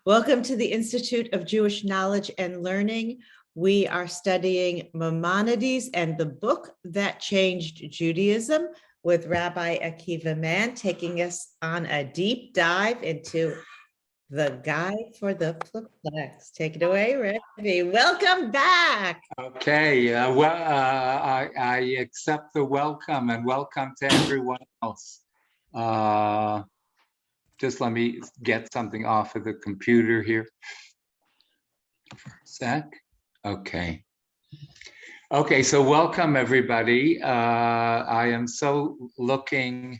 Welcome to the Institute of Jewish Knowledge and Learning. We are studying Maimonides and the book that changed Judaism with Rabbi Akiva Mann, taking us on a deep dive into the Guide for the Perplexed. Take it away, Rabbi. Welcome back. Okay, I accept the welcome and welcome to everyone else. Just let me get something off of the computer here for a sec. Okay. Okay, so welcome everybody. I am so looking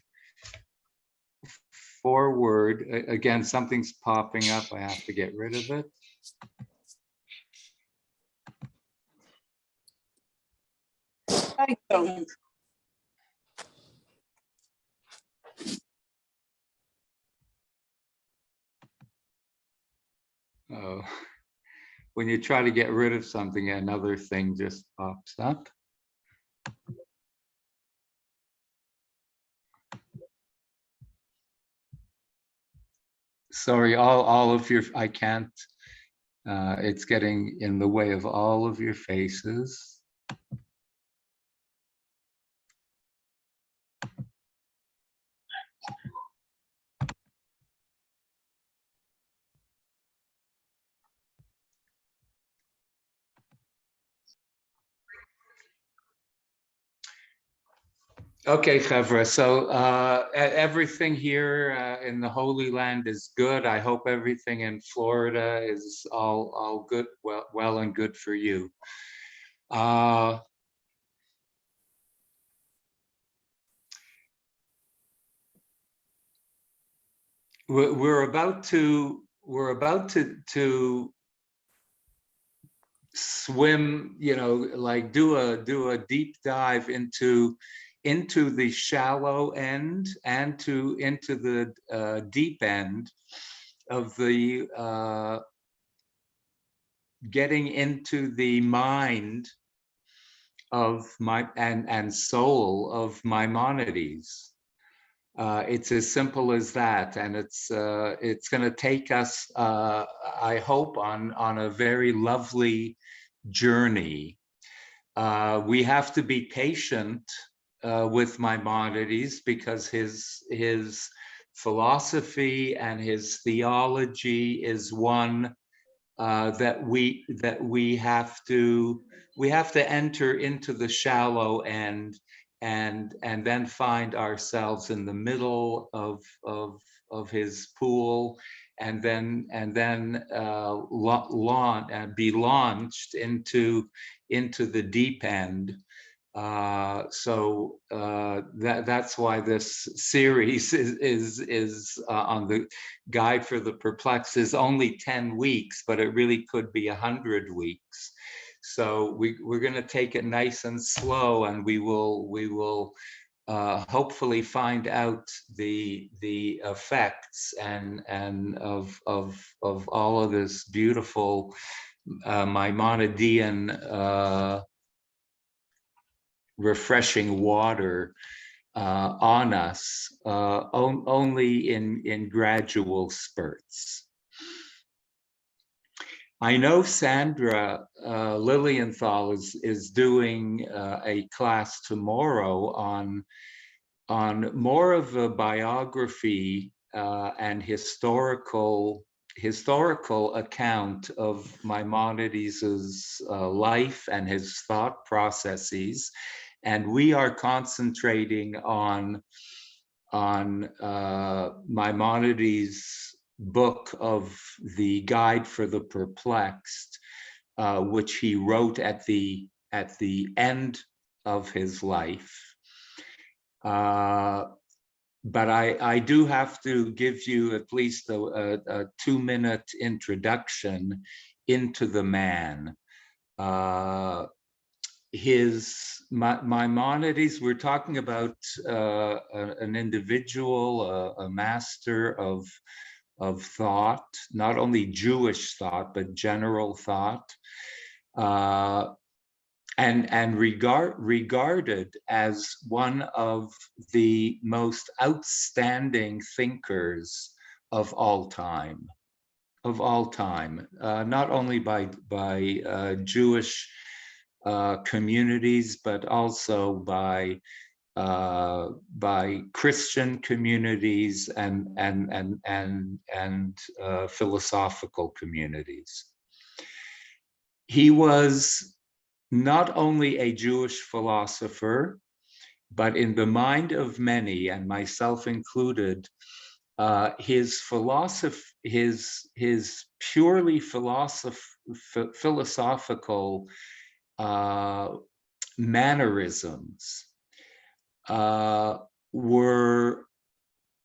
forward. Again, something's popping up. I have to get rid of it. Oh, when you try to get rid of something, another thing just pops up. Sorry, all of your, I can't, it's getting in the way of all of your faces. Okay, Chevra, so everything here in the Holy Land is good. I hope everything in Florida is all good, well and good for you. We're about to swim, you know, like do a deep dive into the shallow end and into the deep end of the getting into the mind of and soul of Maimonides. It's as simple as that, and it's going to take us, I hope, on a very lovely journey. We have to be patient with Maimonides because his philosophy and his theology is one that we have to enter into the shallow end and then find ourselves in the middle of his pool, and then be launched into the deep end. So that's why this series is on the Guide for the Perplexed is only 10 weeks, but it really could be 100 weeks. So we're going to take it nice and slow, and we will hopefully find out the effects and of all of this beautiful Maimonidean refreshing water on us, only in gradual spurts. I know Sandra Lilienthal is doing a class tomorrow on more of a biography and historical account of Maimonides' life and his thought processes, and we are concentrating on Maimonides' book of the Guide for the Perplexed, which he wrote at the end of his life. But I do have to give you at least a 2-minute introduction into the man. Maimonides, we're talking about an individual, a master of thought, not only Jewish thought, but general thought. and regarded as one of the most outstanding thinkers of all time, not only by Jewish communities, but also by Christian communities and philosophical communities. He was not only a Jewish philosopher, but in the mind of many, and myself included, his philosophy, his purely philosophical mannerisms were,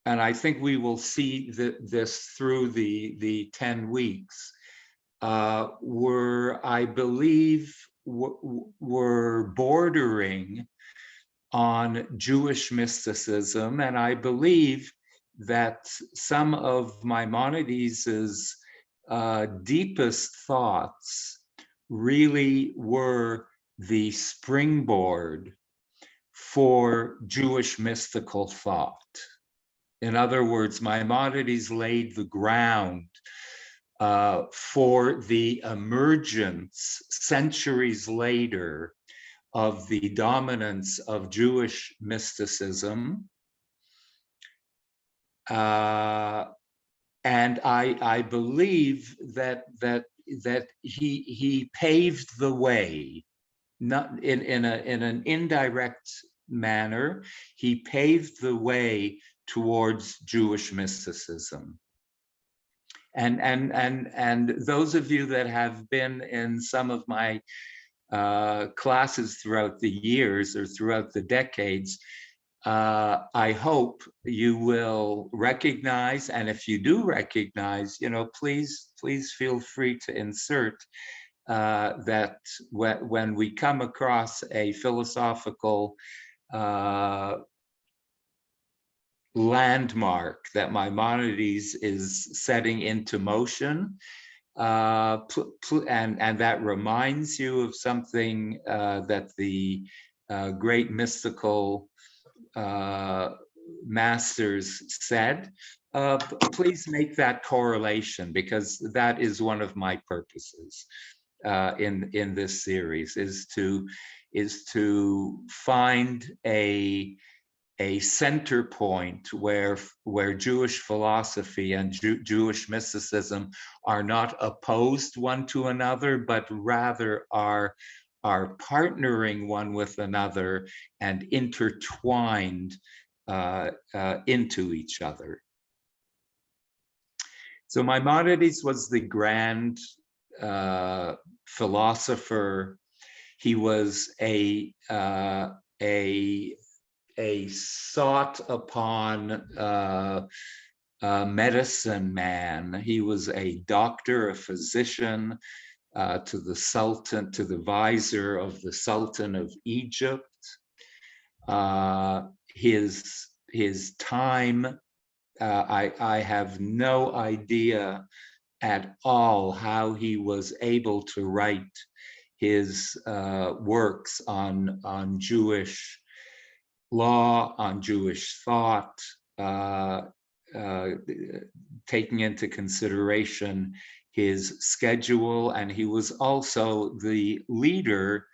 and I think we will see this through the 10 weeks, were, I believe, were bordering on Jewish mysticism. And I believe that some of Maimonides' deepest thoughts really were the springboard for Jewish mystical thought. In other words, Maimonides laid the ground for the emergence centuries later of the dominance of Jewish mysticism. And I believe that he paved the way, not in an indirect manner. He paved the way towards Jewish mysticism. And those of you that have been in some of my classes throughout the years or throughout the decades, I hope you will recognize, and if you do recognize, please feel free to insert that when we come across a philosophical landmark that Maimonides is setting into motion, and that reminds you of something that the great mystical masters said, please make that correlation, because that is one of my purposes in this series, is to find a center point where Jewish philosophy and Jewish mysticism are not opposed one to another, but rather are partnering one with another and intertwined into each other. So Maimonides was the grand philosopher. He was a sought upon medicine man. He was a doctor, a physician to the Sultan, to the vizier of the Sultan of Egypt. His time, I have no idea at all how he was able to write his works on Jewish law, on Jewish thought, taking into consideration his schedule. And he was also the leader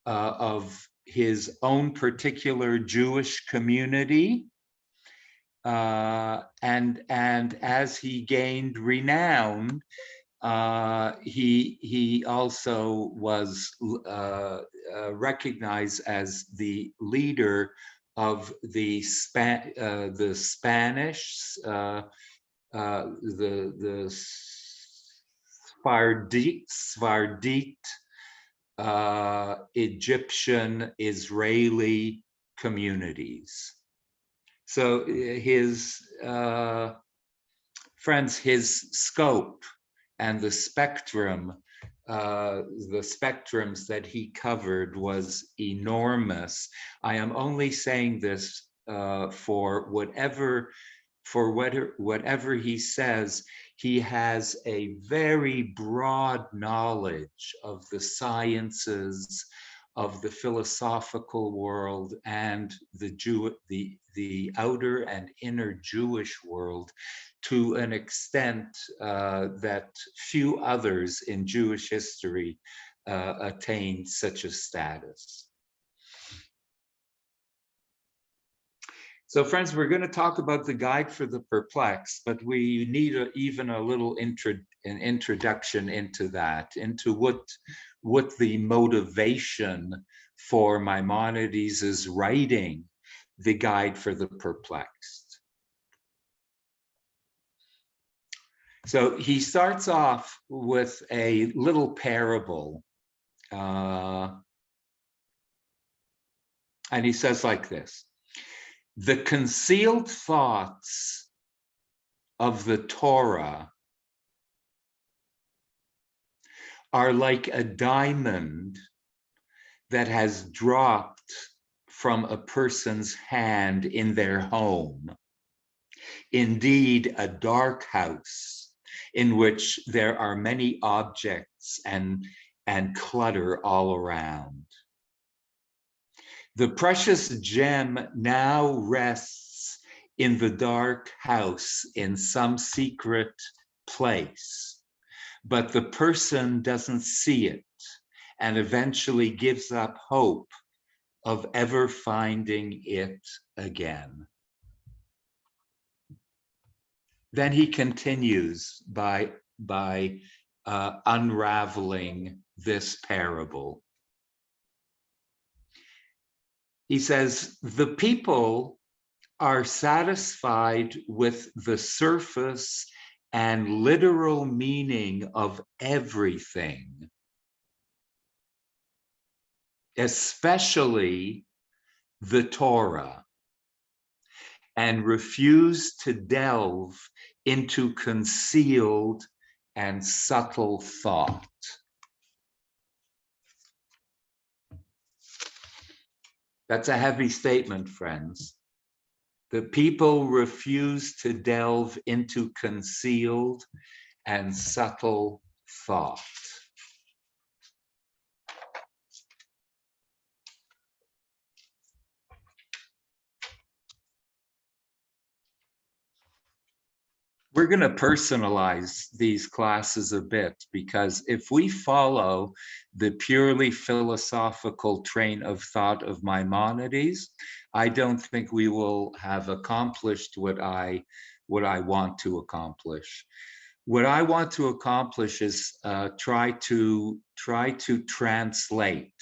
of his own particular Jewish community. And as he gained renown, he also was recognized as the leader of the Spanish, the Sfardite, Egyptian Israeli communities. So his friends, his scope and the spectrum, the spectrums that he covered was enormous. I am only saying this for whatever he says. He has a very broad knowledge of the sciences, of the philosophical world and the outer and inner Jewish world to an extent that few others in Jewish history attained such a status. So friends, we're going to talk about the Guide for the Perplexed, but we need even a little an introduction into that, into what the motivation for Maimonides is writing the Guide for the Perplexed. So he starts off with a little parable, and he says like this: the concealed thoughts of the Torah are like a diamond that has dropped from a person's hand in their home. Indeed, a dark house in which there are many objects and clutter all around. The precious gem now rests in the dark house in some secret place, but the person doesn't see it and eventually gives up hope of ever finding it again. Then he continues by unraveling this parable. He says, the people are satisfied with the surface and literal meaning of everything, especially the Torah, and refuse to delve into concealed and subtle thought. That's a heavy statement, friends. The people refuse to delve into concealed and subtle thought. We're going to personalize these classes a bit, because if we follow the purely philosophical train of thought of Maimonides, I don't think we will have accomplished what I want to accomplish. What I want to accomplish is try to translate,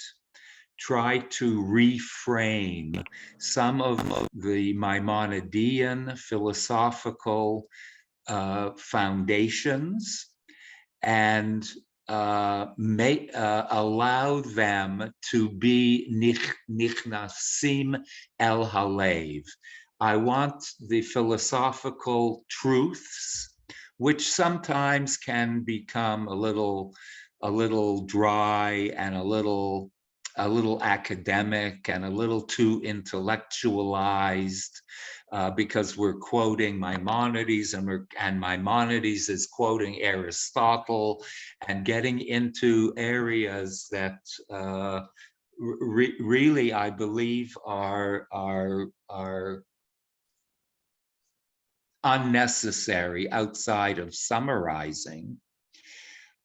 try to reframe some of the Maimonidean philosophical foundations and allow them to be nichnasim el halev. I want the philosophical truths, which sometimes can become a little dry and a little academic and a little too intellectualized, because we're quoting Maimonides and Maimonides is quoting Aristotle, and getting into areas that really I believe are unnecessary outside of summarizing.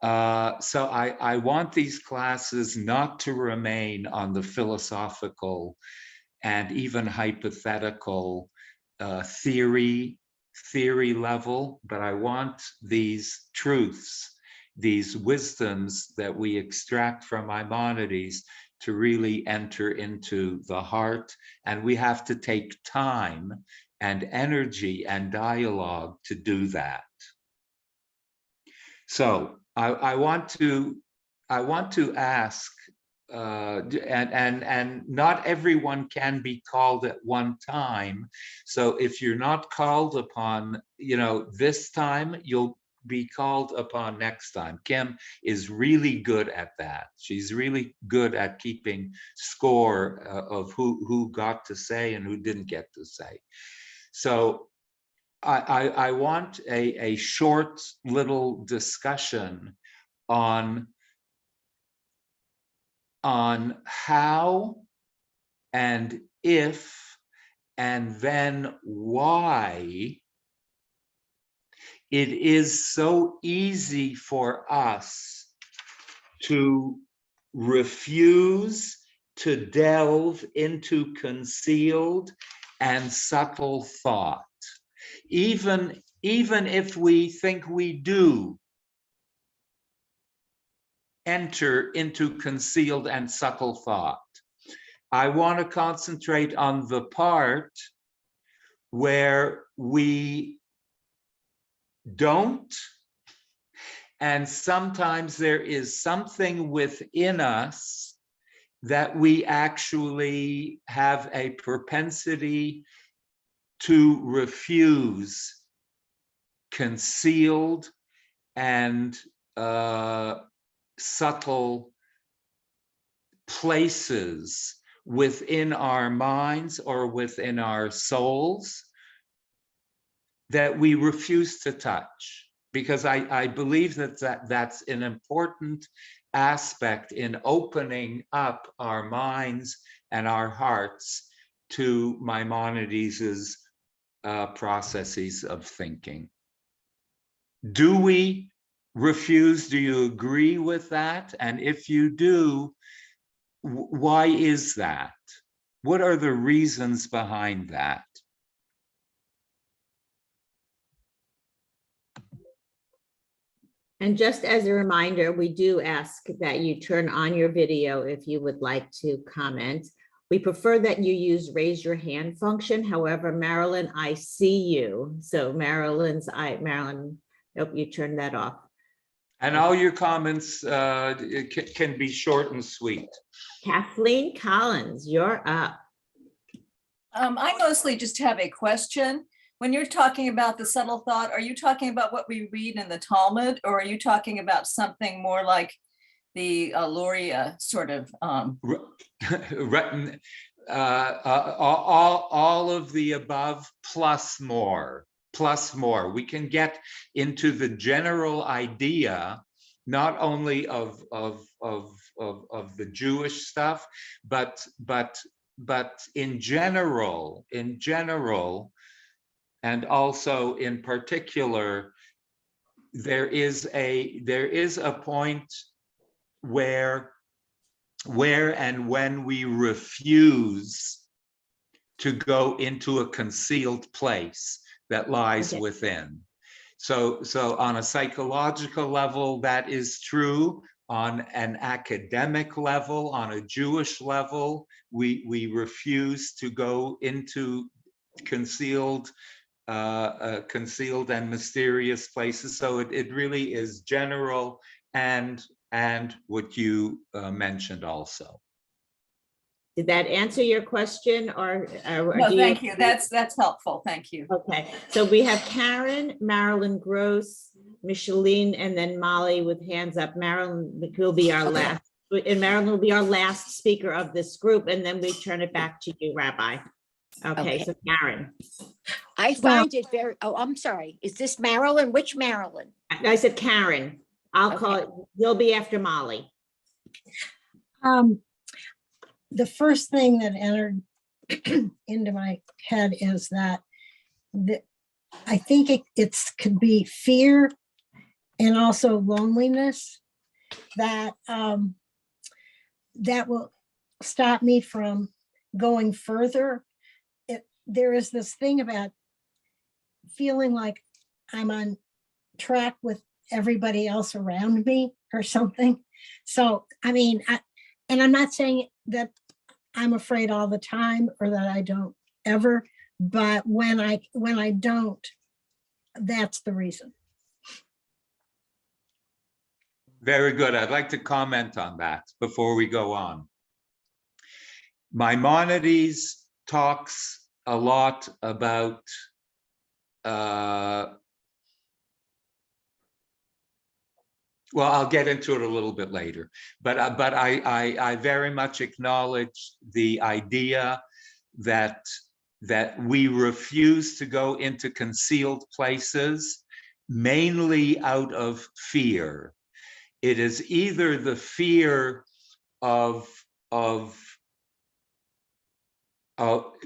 So I want these classes not to remain on the philosophical and even hypothetical theory level, but I want these truths, these wisdoms that we extract from Maimonides to really enter into the heart, and we have to take time and energy and dialogue to do that. So I want to ask, and not everyone can be called at one time. So if you're not called upon, this time, you'll be called upon next time. Kim is really good at that. She's really good at keeping score of who got to say and who didn't get to say. So I want a short little discussion on on how and if and then why it is so easy for us to refuse to delve into concealed and subtle thought, even if we think we do enter into concealed and subtle thought. I want to concentrate on the part where we don't, and sometimes there is something within us that we actually have a propensity to refuse concealed and subtle places within our minds or within our souls that we refuse to touch, because I believe that's an important aspect in opening up our minds and our hearts to Maimonides' processes of thinking. Do we refuse? Do you agree with that? And if you do, why is that? What are the reasons behind that? And just as a reminder, we do ask that you turn on your video if you would like to comment. We prefer that you use raise your hand function. However, Marilyn, I see you. So Marilyn, nope, you turned that off. And all your comments can be short and sweet. Kathleen Collins, you're up. I mostly just have a question. When you're talking about the subtle thought, are you talking about what we read in the Talmud, or are you talking about something more like the Luria sort of? All of the above plus more. We can get into the general idea, not only of the Jewish stuff, but in general, and also in particular, there is a point where and when we refuse to go into a concealed place that lies within. So on a psychological level, that is true. On an academic level, on a Jewish level, we refuse to go into concealed and mysterious places. So it really is general and what you mentioned also. Did that answer your question, or No, thank you. That's helpful. Thank you. Okay, so we have Karen, Marilyn Gross, Micheline, and then Molly with hands up. Marilyn will be our last, and Marilyn will be our last speaker of this group, and then we turn it back to you, Rabbi. Okay. So Karen. I find it very, oh, I'm sorry. Is this Marilyn? Which Marilyn? I said Karen. I'll call it, you'll be after Molly. The first thing that entered into my head is that I think it could be fear and also loneliness that that will stop me from going further. There is this thing about feeling like I'm on track with everybody else around me or something. So, I mean, and I'm not saying that I'm afraid all the time or that I don't ever, but when I don't, that's the reason. Very good. I'd like to comment on that before we go on. Maimonides talks a lot about well, I'll get into it a little bit later, but I very much acknowledge the idea that we refuse to go into concealed places, mainly out of fear. It is either the fear of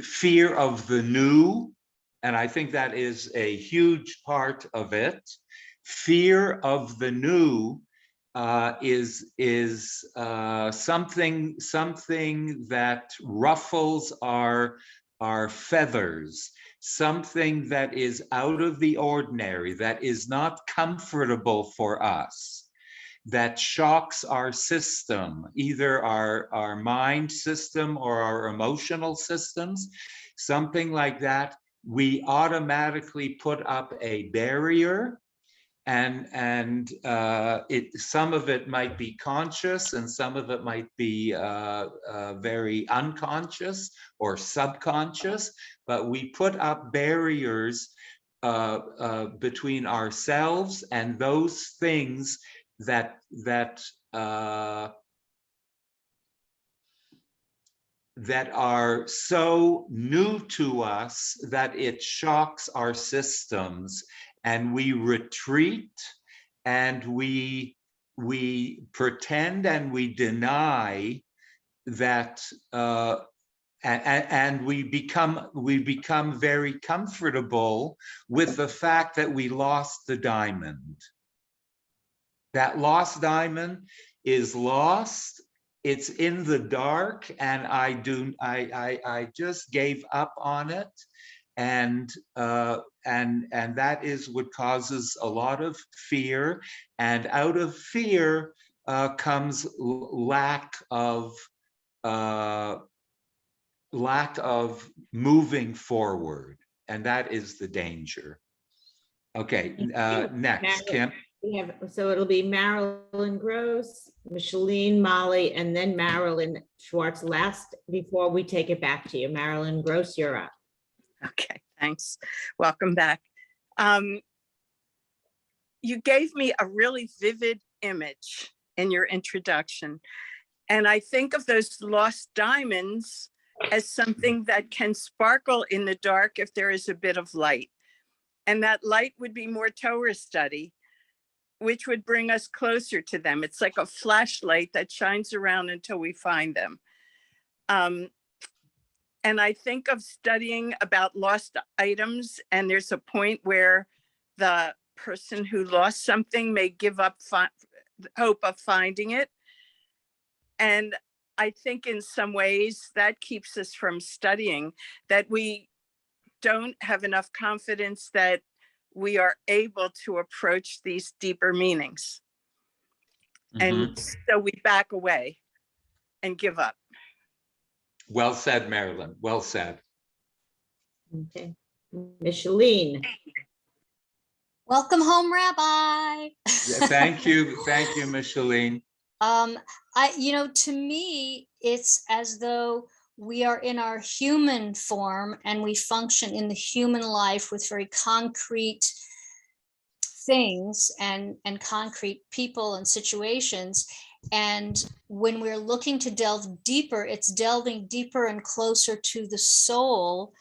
fear of the new, and I think that is a huge part of it. Fear of the new is something that ruffles our feathers, something that is out of the ordinary, that is not comfortable for us, that shocks our system, either our mind system or our emotional systems, something like that. We automatically put up a barrier, and some of it might be conscious and some of it might be very unconscious or subconscious, but we put up barriers between ourselves and those things that are so new to us that it shocks our systems, and we retreat and we pretend and we deny that, and we become very comfortable with the fact that we lost the diamond. That lost diamond is lost. It's in the dark, and I just gave up on it, and that is what causes a lot of fear, and out of fear comes lack of moving forward, and that is the danger. Okay, next, Kim. We have, so it'll be Marilyn Gross, Micheline, Molly, and then Marilyn Schwartz last before we take it back to you. Marilyn Gross, you're up. Okay, thanks. Welcome back. You gave me a really vivid image in your introduction, and I think of those lost diamonds as something that can sparkle in the dark if there is a bit of light. And that light would be more Torah study, which would bring us closer to them. It's like a flashlight that shines around until we find them. And I think of studying about lost items, and there's a point where the person who lost something may give up hope of finding it. And I think in some ways that keeps us from studying, that we don't have enough confidence that we are able to approach these deeper meanings. And so we back away and give up. Well said, Marilyn. Well said. Okay, Micheline. Welcome home, Rabbi. Thank you, Micheline. To me, it's as though we are in our human form and we function in the human life with very concrete things and concrete people and situations. And when we're looking to delve deeper, it's delving deeper and closer to the soul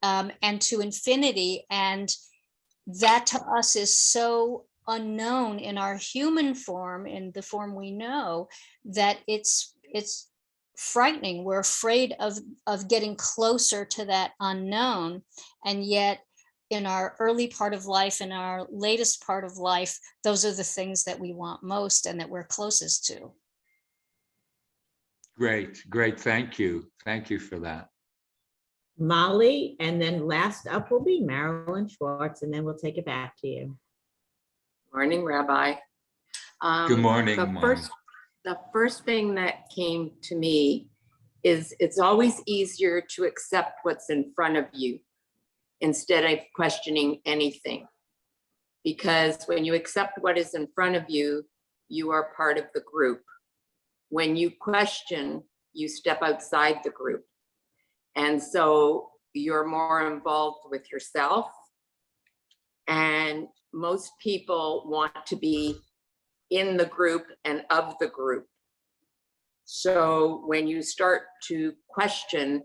and to infinity. And that to us is so unknown in our human form, in the form we know, that it's frightening. We're afraid of getting closer to that unknown. And yet in our early part of life, in our latest part of life, those are the things that we want most and that we're closest to. Great. Thank you for that. Molly, and then last up will be Marilyn Schwartz, and then we'll take it back to you. Morning, Rabbi. Good morning, Molly. The first thing that came to me is it's always easier to accept what's in front of you instead of questioning anything. Because when you accept what is in front of you, you are part of the group. When you question, you step outside the group. And so you're more involved with yourself. And most people want to be in the group and of the group. So when you start to question,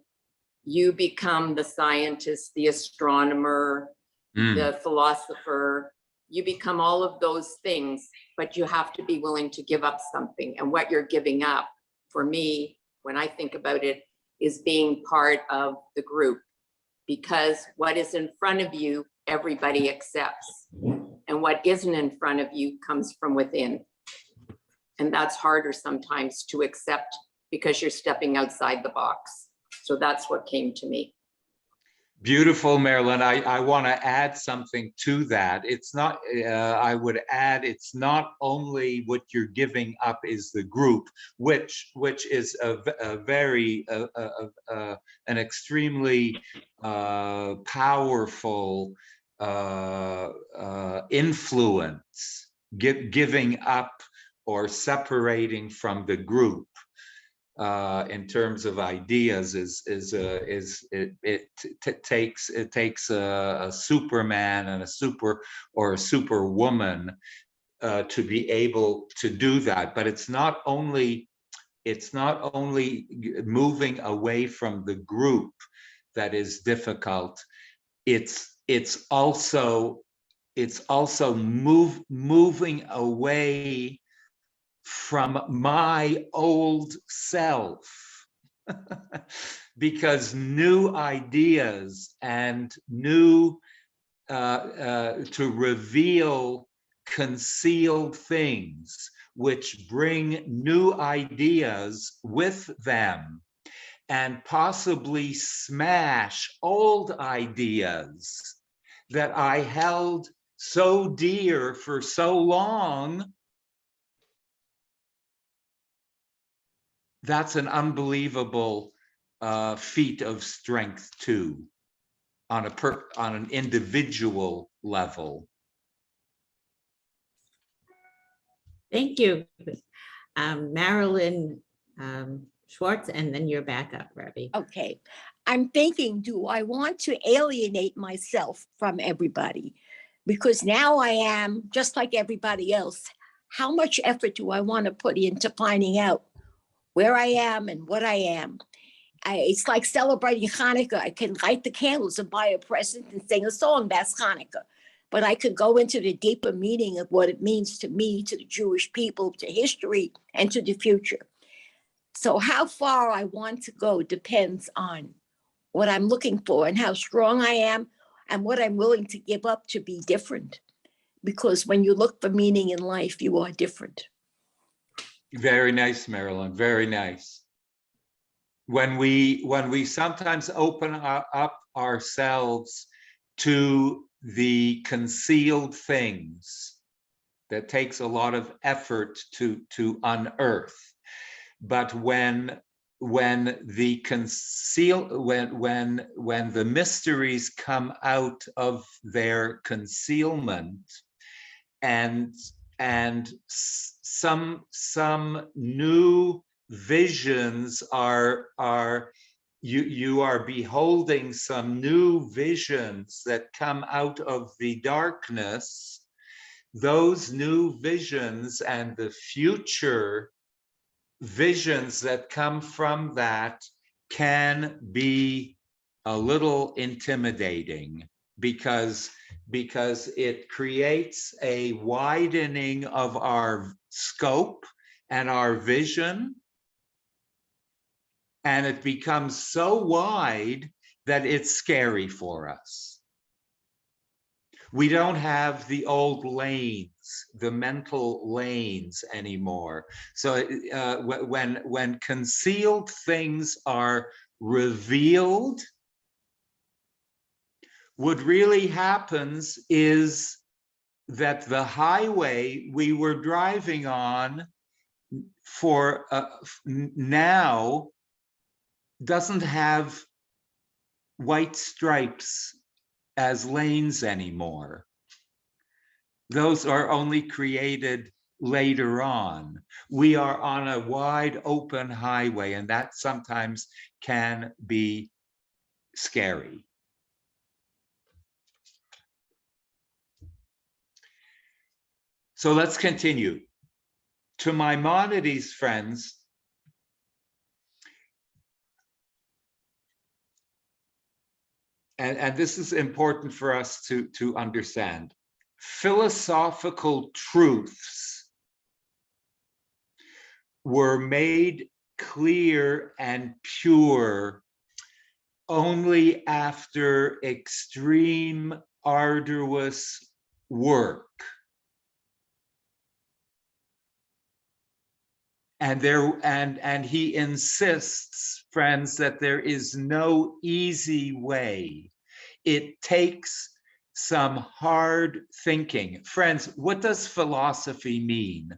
you become the scientist, the astronomer, the philosopher. You become all of those things, but you have to be willing to give up something. And what you're giving up for me, when I think about it, is being part of the group. Because what is in front of you, everybody accepts. And what isn't in front of you comes from within. And that's harder sometimes to accept because you're stepping outside the box. So that's what came to me. Beautiful, Marilyn. I want to add something to that. It's not, I would add, it's not only what you're giving up is the group, which is a very, an extremely powerful influence, giving up or separating from the group. In terms of ideas, it takes a Superman and a superwoman to be able to do that. But it's not only moving away from the group that is difficult. It's also moving away from my old self, because new ideas and new to reveal concealed things which bring new ideas with them and possibly smash old ideas that I held so dear for so long. That's an unbelievable feat of strength too, on an individual level. Thank you. Marilyn Schwartz, and then you're back up, Rabbi. Okay. I'm thinking, do I want to alienate myself from everybody? Because now I am just like everybody else. How much effort do I want to put into finding out where I am and what I am? It's like celebrating Hanukkah. I can light the candles and buy a present and sing a song. That's Hanukkah. But I could go into the deeper meaning of what it means to me, to the Jewish people, to history, and to the future. So how far I want to go depends on what I'm looking for and how strong I am and what I'm willing to give up to be different. Because when you look for meaning in life, you are different. Very nice, Marilyn, very nice. When we sometimes open up ourselves to the concealed things, that takes a lot of effort to unearth. But when the mysteries come out of their concealment, and some new visions you are beholding some new visions that come out of the darkness. Those new visions and the future visions that come from that can be a little intimidating, because it creates a widening of our scope and our vision, and it becomes so wide that it's scary for us. We don't have the old lanes, the mental lanes anymore. So when concealed things are revealed, what really happens is that the highway we were driving on for now doesn't have white stripes as lanes anymore. Those are only created later on. We are on a wide open highway, and that sometimes can be scary. So let's continue. To Maimonides, friends, and this is important for us to understand, philosophical truths were made clear and pure only after extreme, arduous work. And he insists, friends, that there is no easy way. It takes some hard thinking. Friends, what does philosophy mean?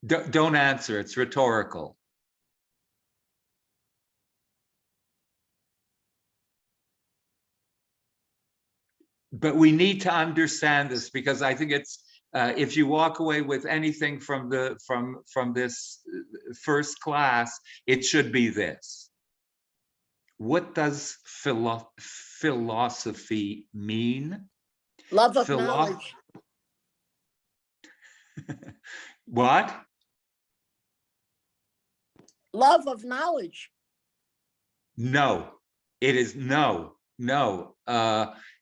Don't answer, it's rhetorical. But we need to understand this, because I think it's if you walk away with anything from this first class, it should be this. What does philosophy mean? Love of knowledge. What? Love of knowledge. No, it is no.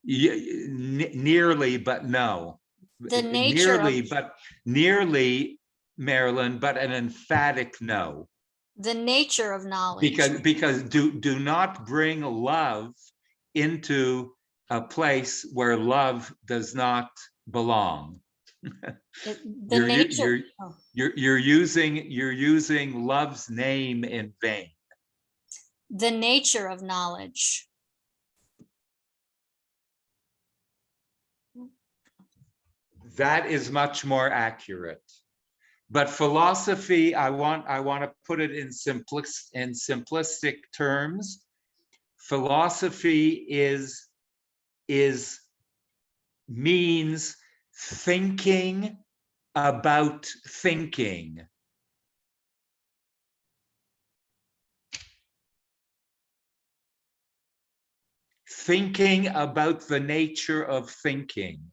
Nearly, but no. The nature Nearly, Marilyn, but an emphatic no. The nature of knowledge. Because do not bring love into a place where love does not belong. You're using love's name in vain. The nature of knowledge. That is much more accurate. But philosophy, I want to put it in simplistic terms. Philosophy means thinking about thinking. Thinking about the nature of thinking.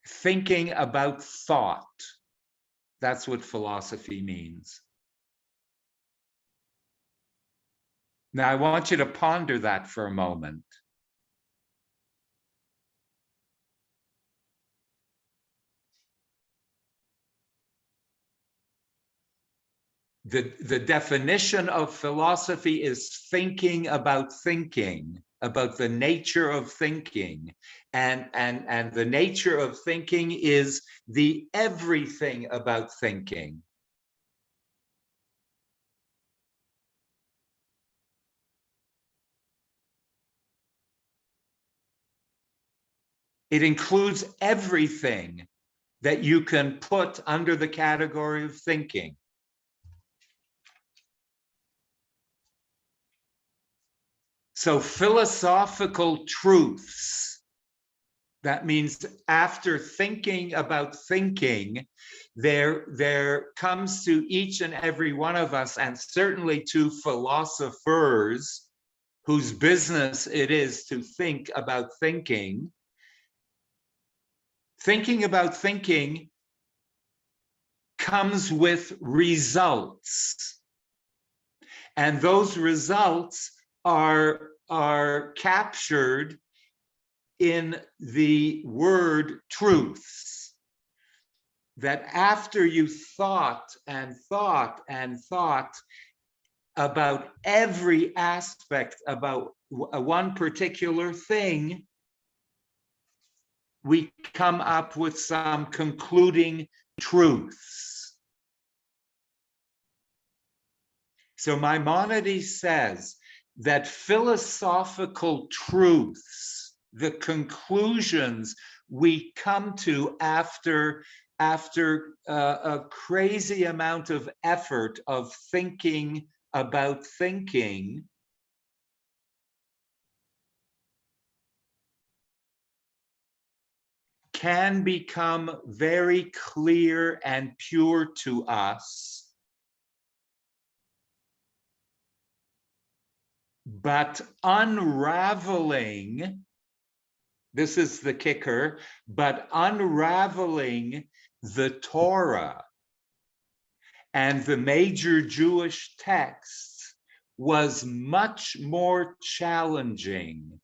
Thinking about thought. That's what philosophy means. Now, I want you to ponder that for a moment. The definition of philosophy is thinking about the nature of thinking. And the nature of thinking is the everything about thinking. It includes everything that you can put under the category of thinking. So philosophical truths, that means after thinking about thinking, there comes to each and every one of us, and certainly to philosophers whose business it is to think about thinking. Thinking about thinking comes with results. And those results are captured in the word truths. That after you thought and thought and thought about every aspect about one particular thing, we come up with some concluding truths. So Maimonides says that philosophical truths, the conclusions we come to after a crazy amount of effort of thinking about thinking, can become very clear and pure to us, but unraveling, this is the kicker, but unraveling the Torah and the major Jewish texts was much more challenging,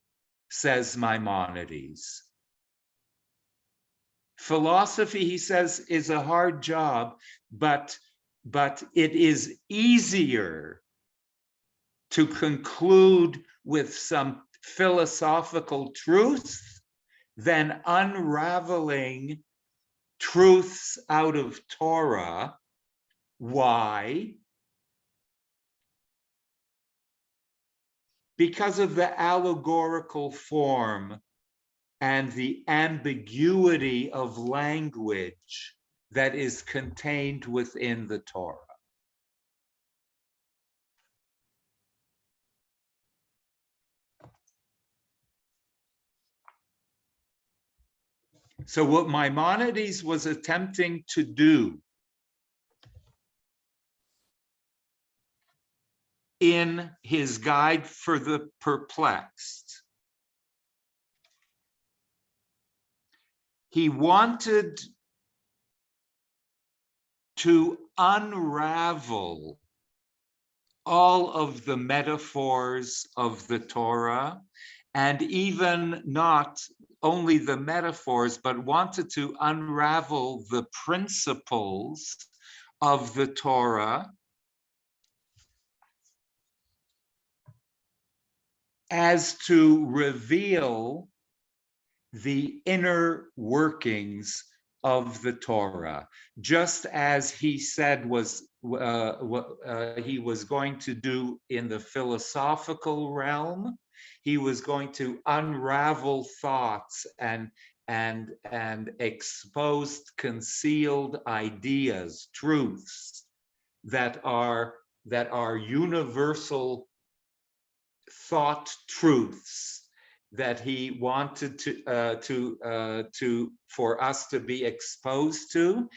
says Maimonides. Philosophy, he says, is a hard job, but it is easier to conclude with some philosophical truths than unraveling truths out of Torah. Why? Because of the allegorical form and the ambiguity of language that is contained within the Torah. So what Maimonides was attempting to do in his guide for the perplexed, he wanted to unravel all of the metaphors of the Torah, and even not only the metaphors, but wanted to unravel the principles of the Torah as to reveal the inner workings of the Torah, just as he said was what he was going to do in the philosophical realm. He was going to unravel thoughts and expose concealed ideas, truths that are universal thought truths that he wanted to for us to be exposed to.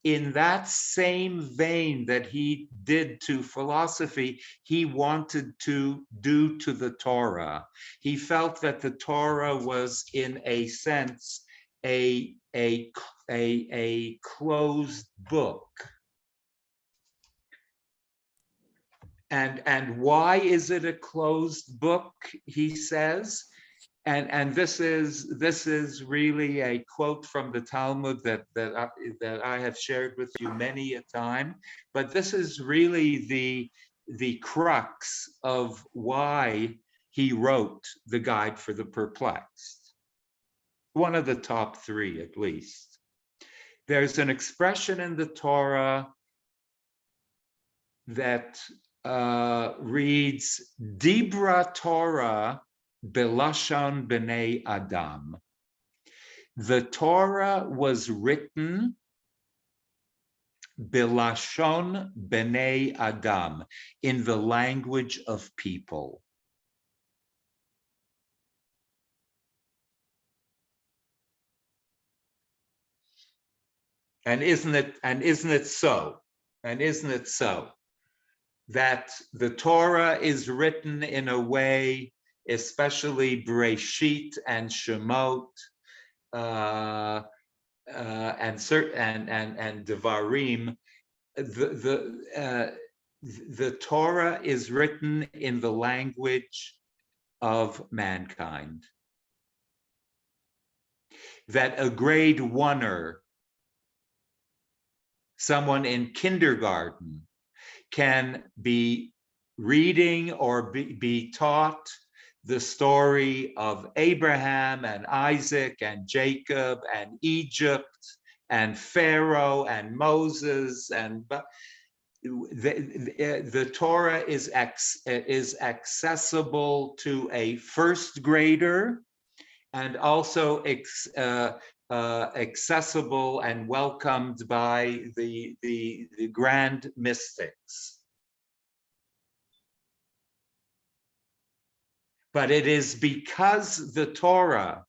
In that same vein that he did to philosophy, he wanted to do to the Torah. He felt that the Torah was, in a sense, a closed book. And why is it a closed book, he says? And this is really a quote from the Talmud that I have shared with you many a time. But this is really the crux of why he wrote the Guide for the Perplexed. One of the top three, at least. There's an expression in the Torah that reads, Dibra Torah Belashon B'nei Adam. The Torah was written Belashon B'nei Adam, in the language of people. And isn't it so? And isn't it so that the Torah is written in a way, especially Breshit and Shemot, and Devarim, the Torah is written in the language of mankind. That a grade oneer, someone in kindergarten, can be reading or be taught the story of Abraham and Isaac and Jacob and Egypt and Pharaoh and Moses, and the Torah is accessible to a first grader, and also accessible and welcomed by the grand mystics. But it is because the Torah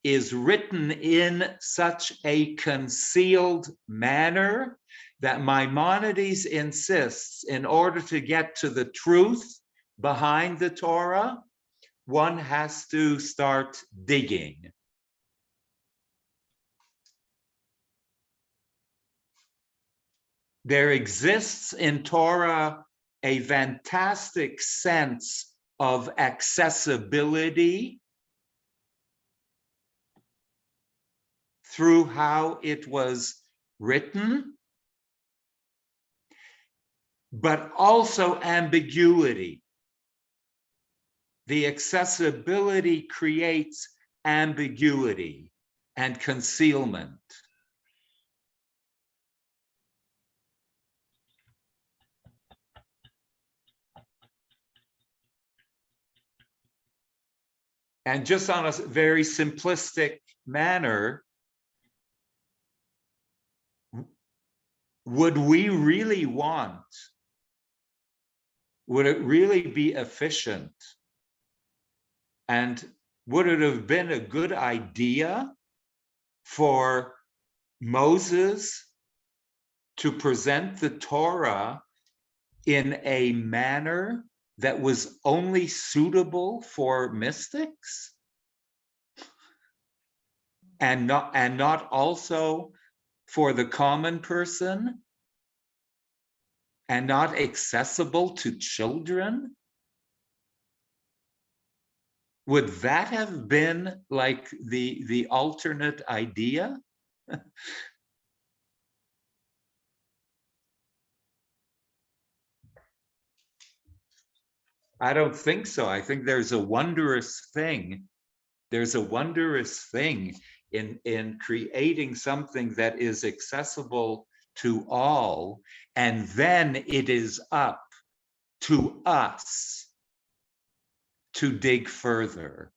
is written in such a concealed manner that Maimonides insists, in order to get to the truth behind the Torah, one has to start digging. There exists in Torah a fantastic sense of accessibility through how it was written, but also ambiguity. The accessibility creates ambiguity and concealment. And just on a very simplistic manner, would we really want, would it really be efficient? And would it have been a good idea for Moses to present the Torah in a manner that was only suitable for mystics? And not also for the common person? And not accessible to children? Would that have been like the alternate idea? I don't think so. I think there's a wondrous thing. There's a wondrous thing in creating something that is accessible to all, and then it is up to us to dig further.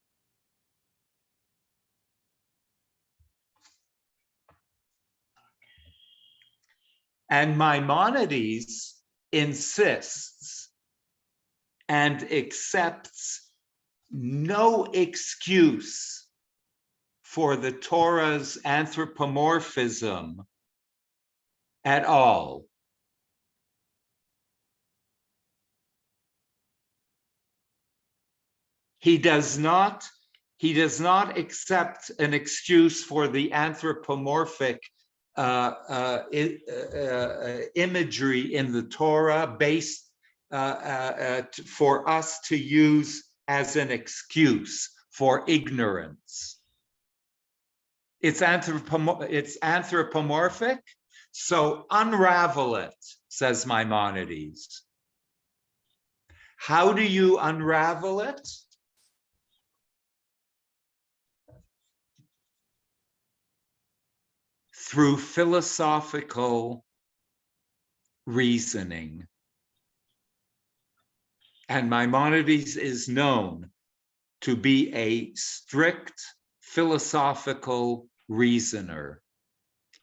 And Maimonides insists and accepts no excuse for the Torah's anthropomorphism at all. He does not accept an excuse for the anthropomorphic imagery in the Torah based for us to use as an excuse for ignorance. It's anthropomorphic, so unravel it, says Maimonides. How do you unravel it? Through philosophical reasoning. And Maimonides is known to be a strict philosophical reasoner.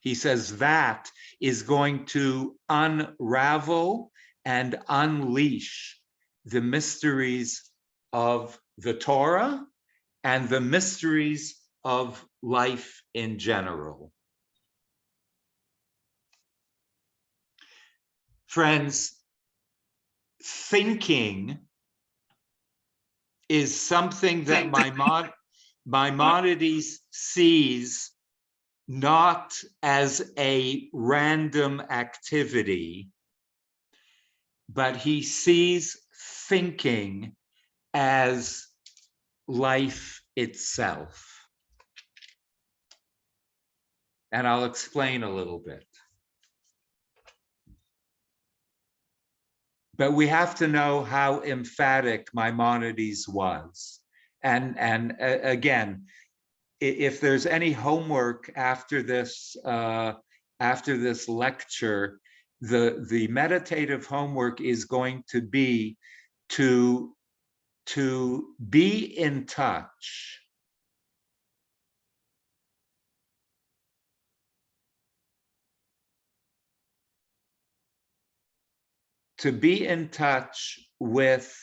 He says that is going to unravel and unleash the mysteries of the Torah and the mysteries of life in general. Friends, thinking is something that Maimonides sees not as a random activity, but he sees thinking as life itself. And I'll explain a little bit. But we have to know how emphatic Maimonides was. And again, if there's any homework after this lecture, the meditative homework is going to be to be in touch with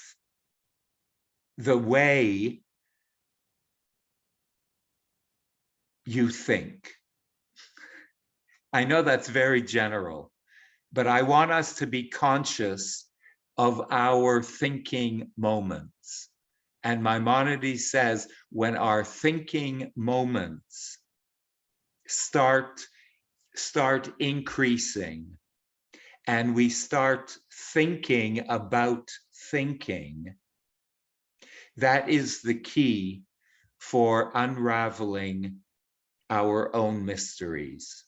the way you think. I know that's very general, but I want us to be conscious of our thinking moments. And Maimonides says when our thinking moments start increasing, and we start thinking about thinking, that is the key for unraveling our own mysteries,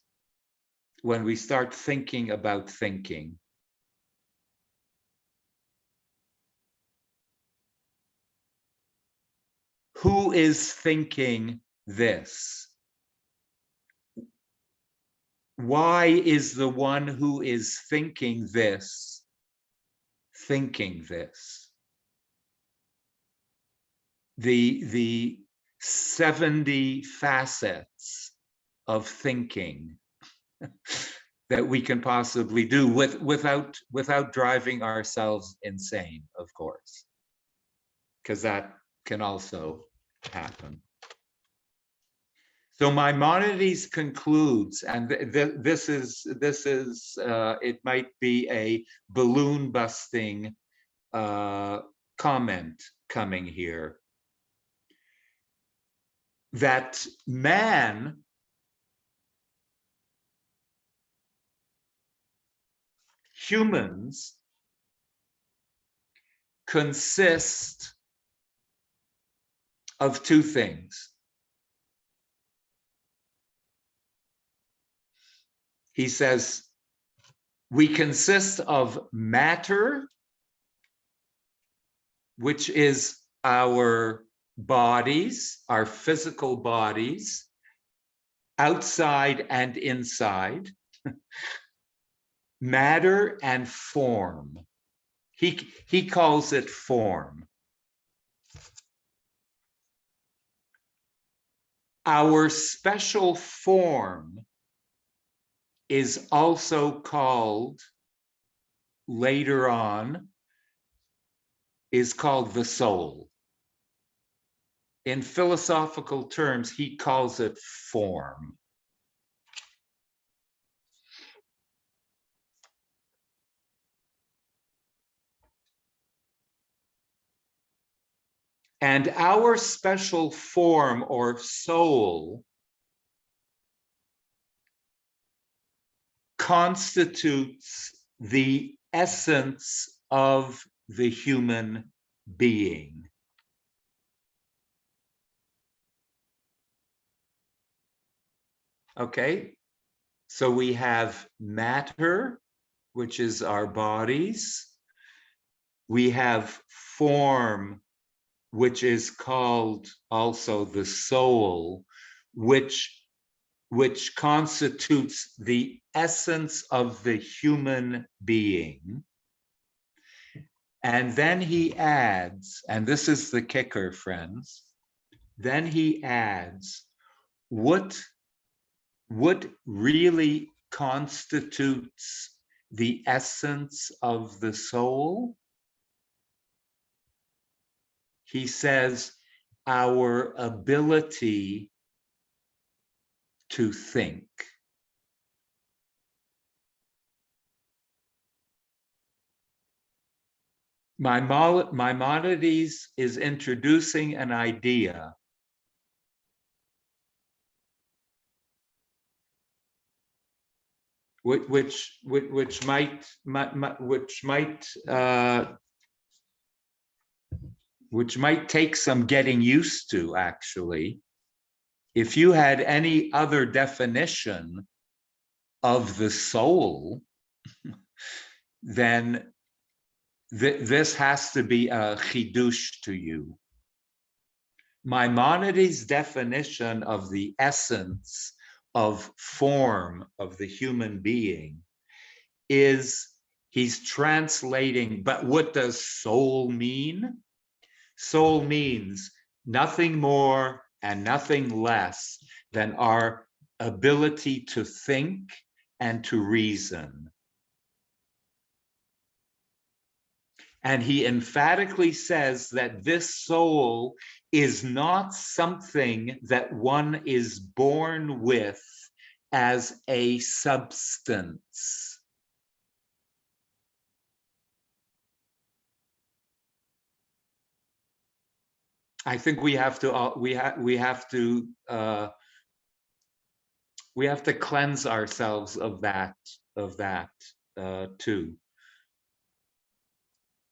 when we start thinking about thinking. Who is thinking this? Why is the one who is thinking this thinking this? The 70 facets of thinking that we can possibly do without driving ourselves insane, of course, because that can also happen. So Maimonides concludes, and this is it might be a balloon busting comment coming here, that man humans consist of two things. He says, we consist of matter, which is our bodies, our physical bodies, outside and inside, matter and form. He calls it form. Our special form is also called, later on, is called the soul. In philosophical terms, he calls it form. And our special form or soul constitutes the essence of the human being. Okay, so we have matter, which is our bodies. We have form, which is called also the soul, which constitutes the essence of the human being. And then he adds, and this is the kicker, friends, then he adds, what really constitutes the essence of the soul? He says, our ability to think. Maimonides is introducing an idea which might take some getting used to, actually. If you had any other definition of the soul, then this has to be a chidush to you. Maimonides' definition of the essence of form of the human being is, he's translating, but what does soul mean? Soul means nothing more and nothing less than our ability to think and to reason. And he emphatically says that this soul is not something that one is born with as a substance. I think we have to cleanse ourselves of that too.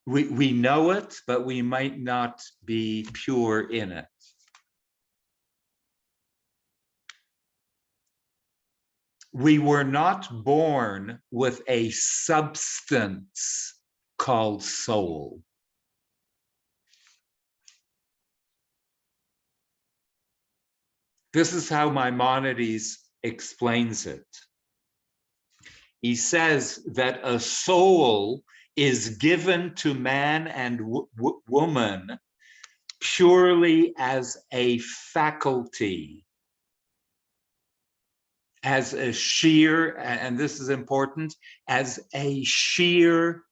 We know it, but we might not be pure in it. We were not born with a substance called soul. This is how Maimonides explains it. He says that a soul is given to man and woman purely as a faculty, as a sheer, and this is important, as a sheer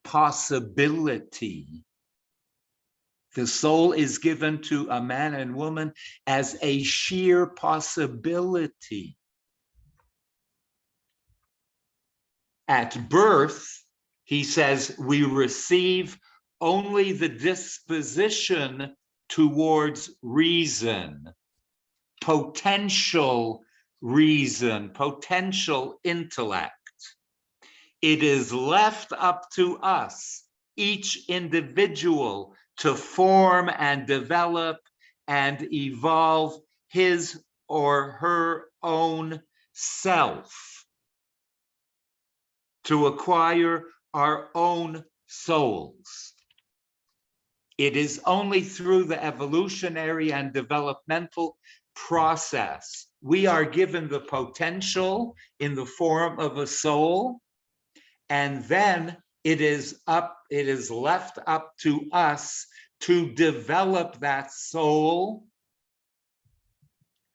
possibility. The soul is given to a man and woman as a sheer possibility. At birth, he says, we receive only the disposition towards reason, potential reason, potential intellect. It is left up to us, each individual, to form and develop and evolve his or her own self, to acquire our own souls. It is only through the evolutionary and developmental process we are given the potential in the form of a soul, and then it is left up to us to develop that soul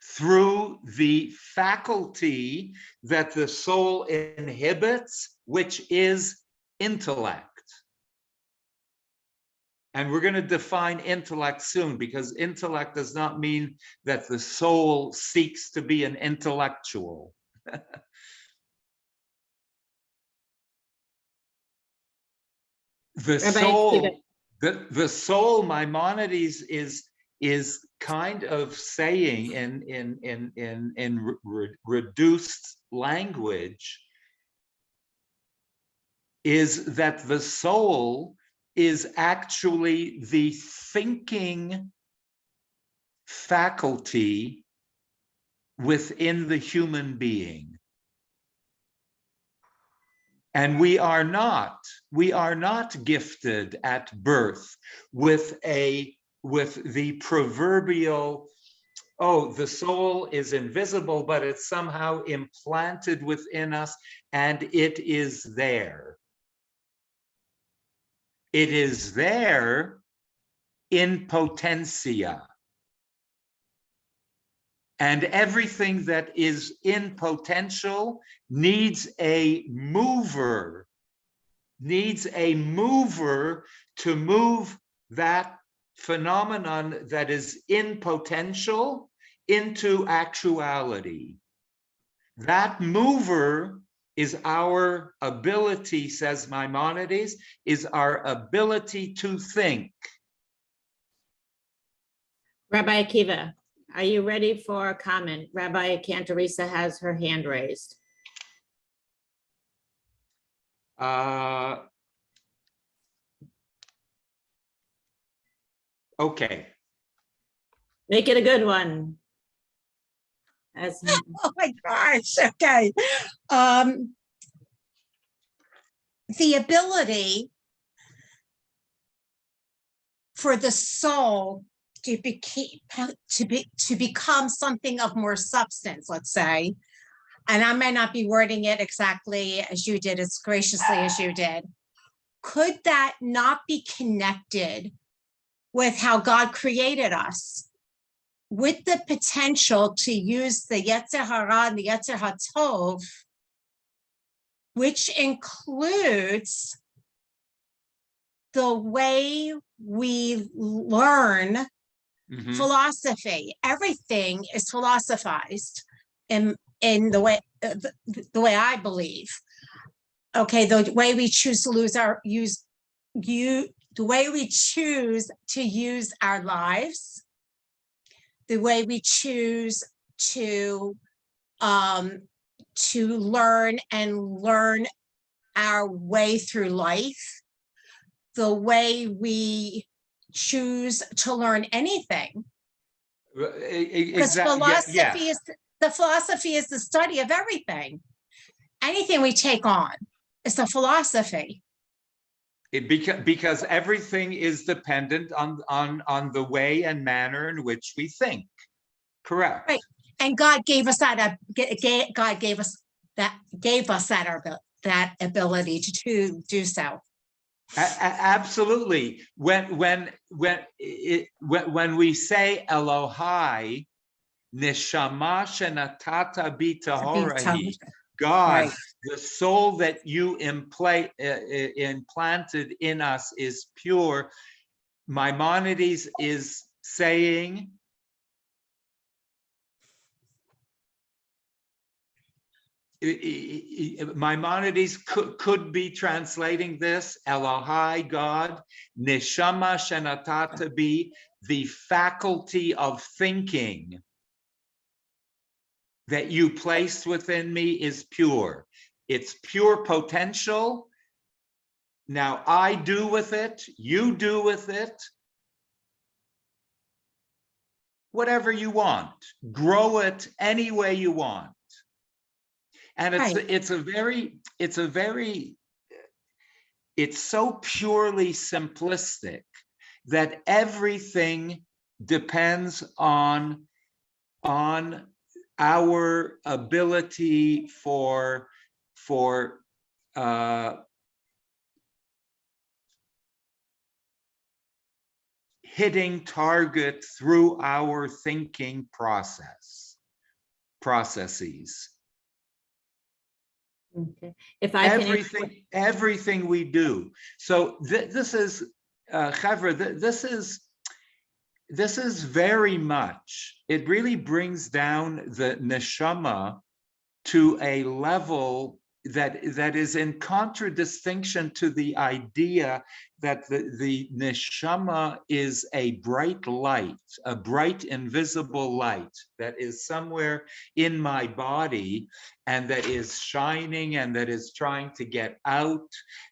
through the faculty that the soul inhibits, which is intellect. And we're going to define intellect soon, because intellect does not mean that the soul seeks to be an intellectual. The soul, Maimonides is kind of saying in reduced language, is that the soul is actually the thinking faculty within the human being. And we are not gifted at birth with the proverbial, oh, the soul is invisible, but it's somehow implanted within us and it is there. It is there in potentia. And everything that is in potential needs a mover to move that phenomenon that is in potential into actuality. That mover is our ability, says Maimonides, is our ability to think. Rabbi Akiva, are you ready for a comment? Rabbi Cantorisa has her hand raised. Okay. Make it a good one. Oh my gosh, okay. The ability for the soul to become something of more substance, let's say, and I may not be wording it exactly as you did, as graciously as you did. Could that not be connected with how God created us, with the potential to use the Yetzer Hara and the Yetzer HaTov, which includes the way we learn philosophy? Everything is philosophized in the way I believe. Okay, the way we choose to the way we choose to use our lives, the way we choose to learn our way through life, the way we choose to learn anything. Because philosophy The philosophy is the study of everything. Anything we take on is a philosophy. Because everything is dependent on the way and manner in which we think. Correct. Right. And God gave us that. God gave us that ability to do so. Absolutely. When we say Elohai, neshama shenatata bi tahorahi, God, Right. the soul that you implanted in us is pure. Maimonides is saying, Maimonides could be translating this, Elohai, God, neshama shenatata bi, the faculty of thinking that you placed within me is pure. It's pure potential. Now I do with it, you do with it, whatever you want. Grow it any way you want. And it's so purely simplistic that everything depends on our ability for hitting target through our thinking processes. Okay. If I can, Everything we do. So this is, Chavra, this is very much, it really brings down the neshama to a level that is in contradistinction to the idea that the neshama is a bright light, a bright invisible light that is somewhere in my body and that is shining and that is trying to get out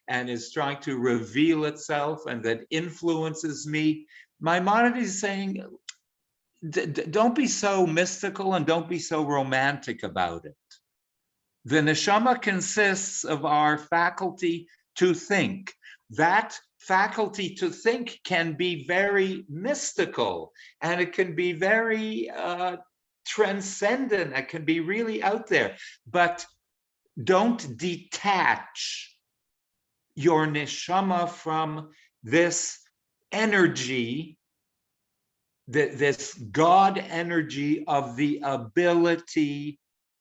and is trying to reveal itself and that influences me. Maimonides is saying, don't be so mystical and don't be so romantic about it. The neshama consists of our faculty to think. That faculty to think can be very mystical and it can be very transcendent. It can be really out there, but don't detach your neshama from this energy, this God energy of the ability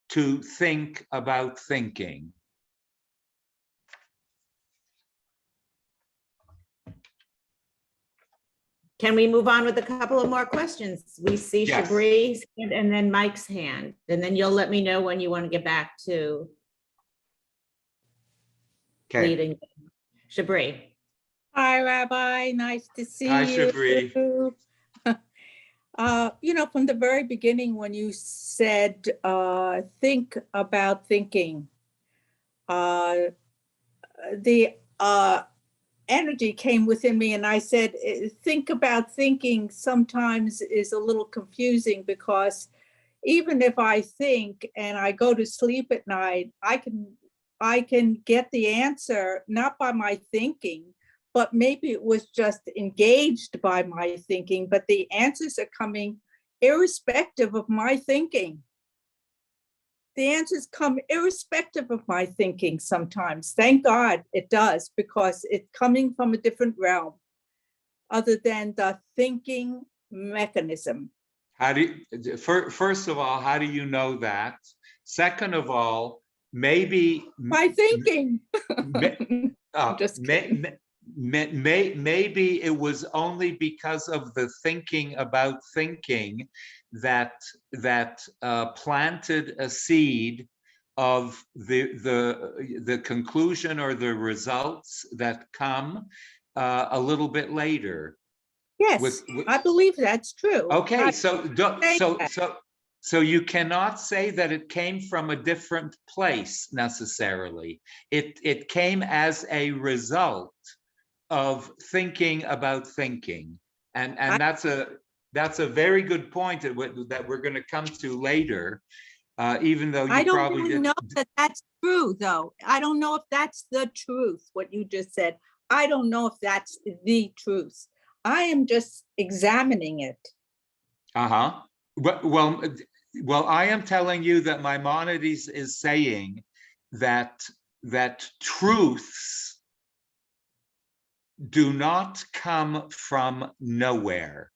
to think about thinking. can we move on with a couple of more questions? We see Yes. Shabri's and then Mike's hand, and then you'll let me know when you want to get back to Okay. leading. Shabri. Hi, Rabbi. Nice to see Hi, you. Shabri. From the very beginning, when you said, think about thinking, the energy came within me and I said, think about thinking sometimes is a little confusing because even if I think and I go to sleep at night, I can get the answer, not by my thinking, but maybe it was just engaged by my thinking, but the answers are coming irrespective of my thinking. The answers come irrespective of my thinking sometimes. Thank God it does, because it's coming from a different other than the thinking mechanism. How do you, first of all, how do you know that? Second of all, maybe My thinking. Just kidding. Maybe it was only because of the thinking about thinking that planted a seed of the conclusion or the results that come a little bit later. Yes, I believe that's true. Okay, so you cannot say that it came from a different place necessarily. It came as a result of thinking about thinking, and that's a very good point that we're going to come to later. even though I you don't probably really didn't. know that that's true, though. I don't know if that's the truth, what you just said. I don't know if that's the truth. I am just examining it. Uh-huh. Well, I am telling you that Maimonides is saying that truths do not come from nowhere.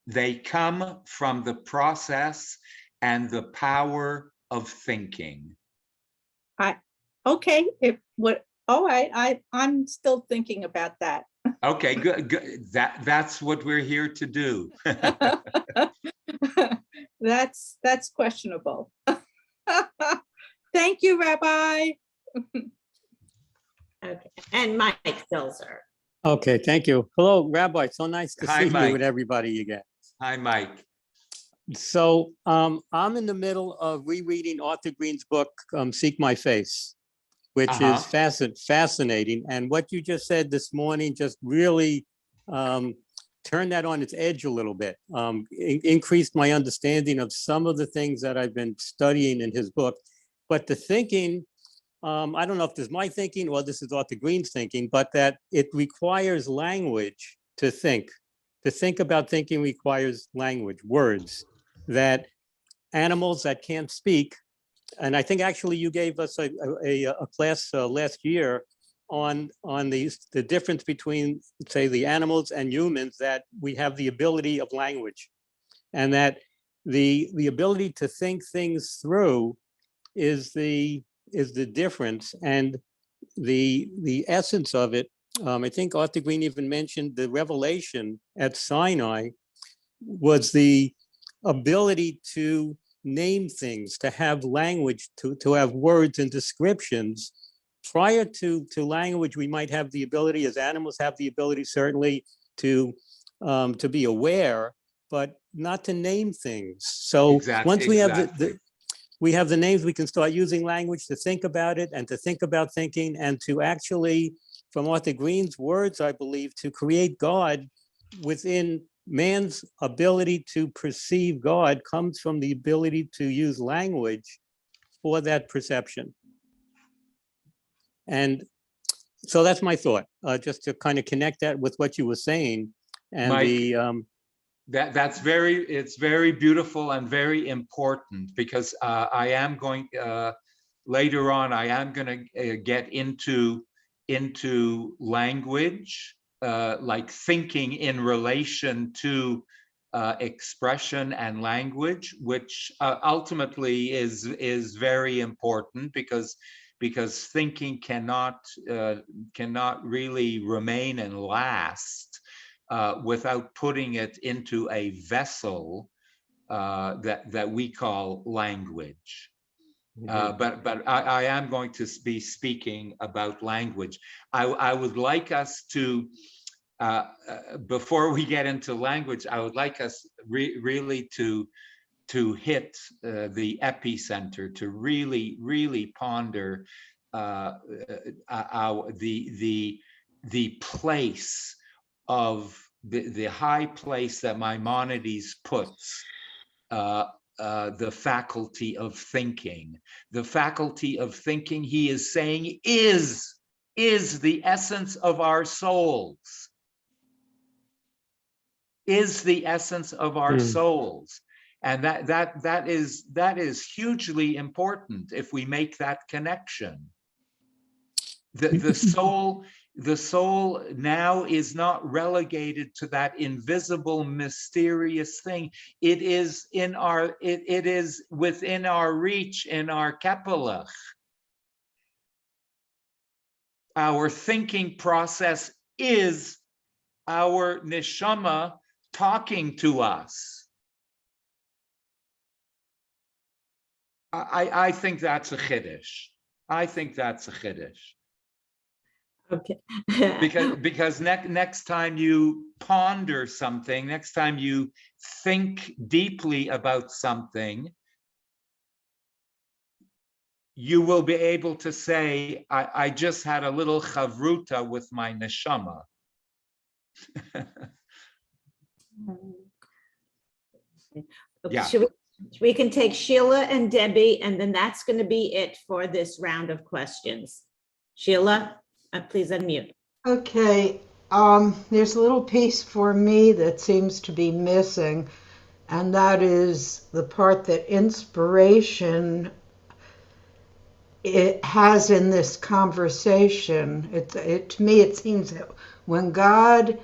They come from the process and the power of thinking. Okay, all right, I'm still thinking about that. Okay, good. That's what we're here to do. That's questionable. Thank you, Rabbi. Okay, and Mike Filzer. Okay, thank you. Hello, Rabbi. So nice to Hi, see Mike. you and everybody again. Hi, Mike. So I'm in the middle of rereading Arthur Green's book, Seek My Face, which is fascinating. And what you just said this morning just really turned that on its edge a little bit, increased my understanding of some of the things that I've been studying in his book. But the thinking, I don't know if this is my thinking or this is Arthur Green's thinking, but that it requires language to think. To think about thinking requires language, words, that animals that can't speak. And I think actually you gave us a class last year on the difference between, say, the animals and humans, that we have the ability of language, and that the ability to think things through is the difference and the essence of it. I think Arthur Green even mentioned the revelation at Sinai was the ability to name things, to have language, to have words and descriptions. Prior to language, we might have the ability, as animals have the ability certainly to be aware, but not to name things. So once we have we have the names, we can start using language to think about it and to think about thinking, and to actually, from Arthur Green's words, I believe, to create God within man's ability to perceive God comes from the ability to use language for that perception. And so that's my thought, just to kind of connect that with what you were saying. And Mike, it's very beautiful and very important, because I am going later on, I am going to get into language, like thinking in relation to expression and language, which ultimately is very important, because thinking cannot really remain and last without putting it into a vessel that we call language. But I am going to be speaking about language. I would like us to, before we get into language, I would like us really to hit the epicenter, to really ponder the place of the high place that Maimonides puts the faculty of thinking. The faculty of thinking, he is saying, is the essence of our souls. Is the essence of our souls. And that is hugely important if we make that connection. The soul now is not relegated to that invisible, mysterious thing. It is it is within our reach, in our kapelach. Our thinking process is our neshama talking to us. I think that's a chiddush. I think that's a chiddush. Okay. because next time you ponder something, next time you think deeply about something, you will be able to say, I just had a little chavruta with my neshama. Yeah. We can take Sheila and Debbie, and then that's going to be it for this round of questions. Sheila, please unmute. Okay, there's a little piece for me that seems to be missing, and that is the part that inspiration it has in this conversation. To me, it seems that when God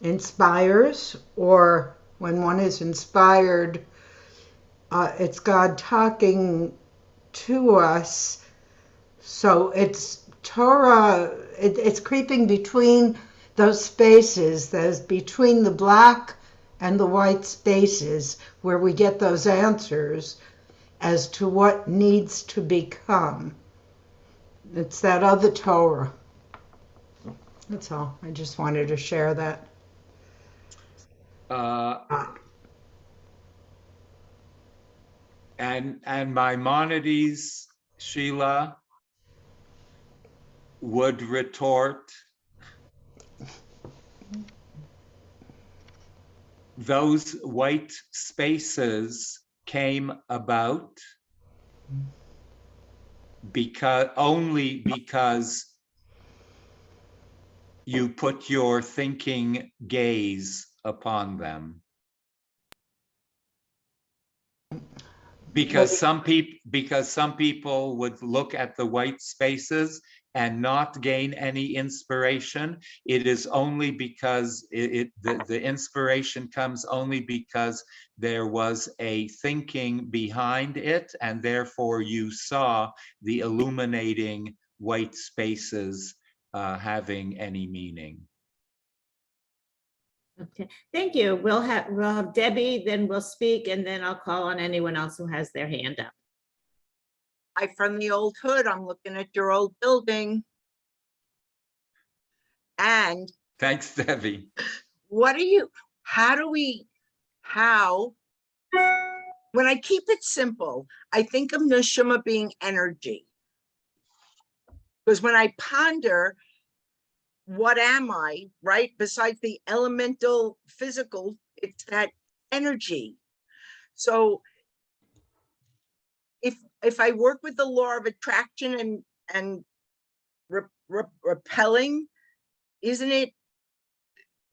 inspires, or when one is inspired, it's God talking to us. So it's Torah, it's creeping between those spaces, those between the black and the white spaces, where we get those answers as to what needs to become. It's that other Torah. That's all. I just wanted to share that. And Maimonides, Sheila, would retort, those white spaces came about only because you put your thinking gaze upon them. Because some people would look at the white spaces and not gain any inspiration. It is only because the inspiration comes only because there was a thinking behind it, and therefore you saw the illuminating white spaces having any meaning. Okay, thank you. We'll have Debbie, then we'll speak, and then I'll call on anyone else who has their hand up. Hi, from the old hood. I'm looking at your old building. And thanks, Debbie. When I keep it simple, I think of neshama being energy. Because when I ponder, what am I, right? Besides the elemental physical, it's that energy. So if I work with the law of attraction and repelling, isn't it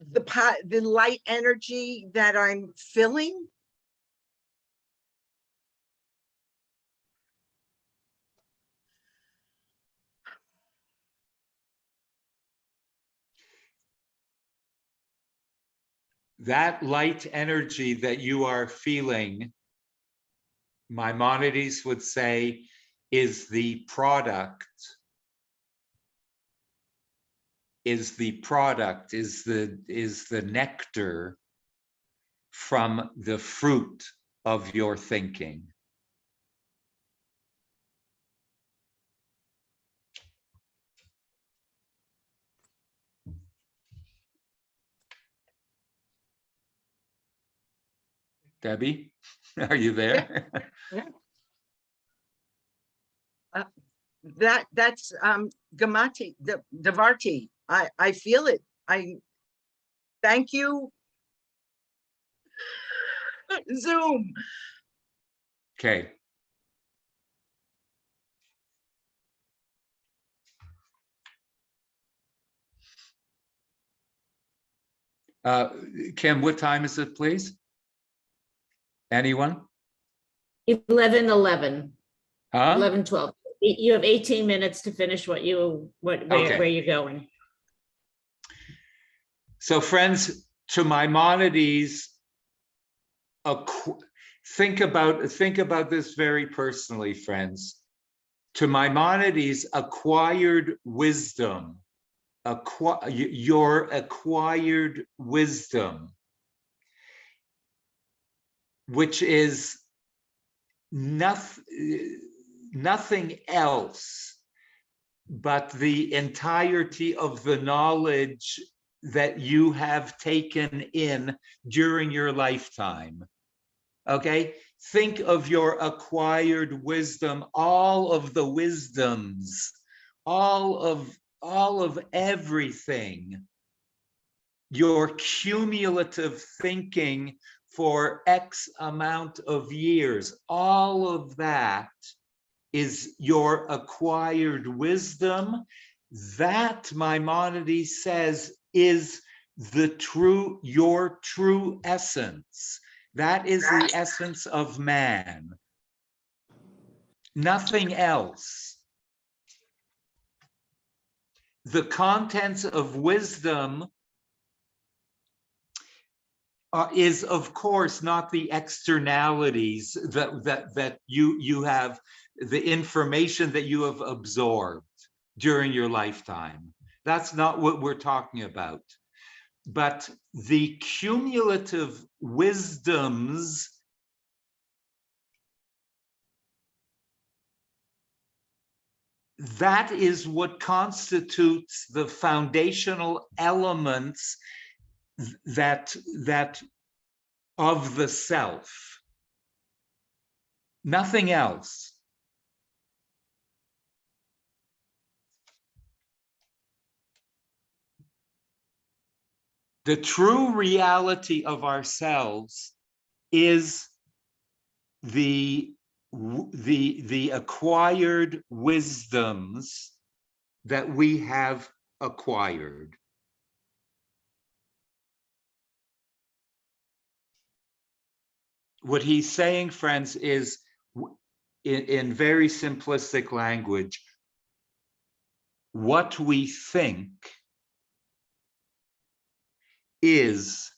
the light energy that I'm feeling? That light energy that you are feeling, Maimonides would say, is the product, is the nectar from the fruit of your thinking. Debbie, are you there? Yeah. That's Gamati, Davarti. I feel it. I thank you. Zoom. Okay. Kim, what time is it, please? Anyone? 11:11. Huh? 11:12. You have 18 minutes to finish where you're going. So, friends, to Maimonides, think about this very personally, friends. To Maimonides, acquired wisdom, your acquired wisdom, which is nothing else but the entirety of the knowledge that you have taken in during your lifetime. Okay, think of your acquired wisdom, all of the wisdoms, all of everything, your cumulative thinking for X amount of years. All of that is your acquired wisdom. That, Maimonides says, is your true essence. That is the essence of man. Nothing else. The contents of wisdom is, of course, not the externalities that you have, the information that you have absorbed during your lifetime. That's not what we're talking about. But the cumulative wisdoms that is what constitutes the foundational elements that of the self. Nothing else. The true reality of ourselves is the acquired wisdoms that we have acquired. What he's saying, friends, is in very simplistic language, what we think is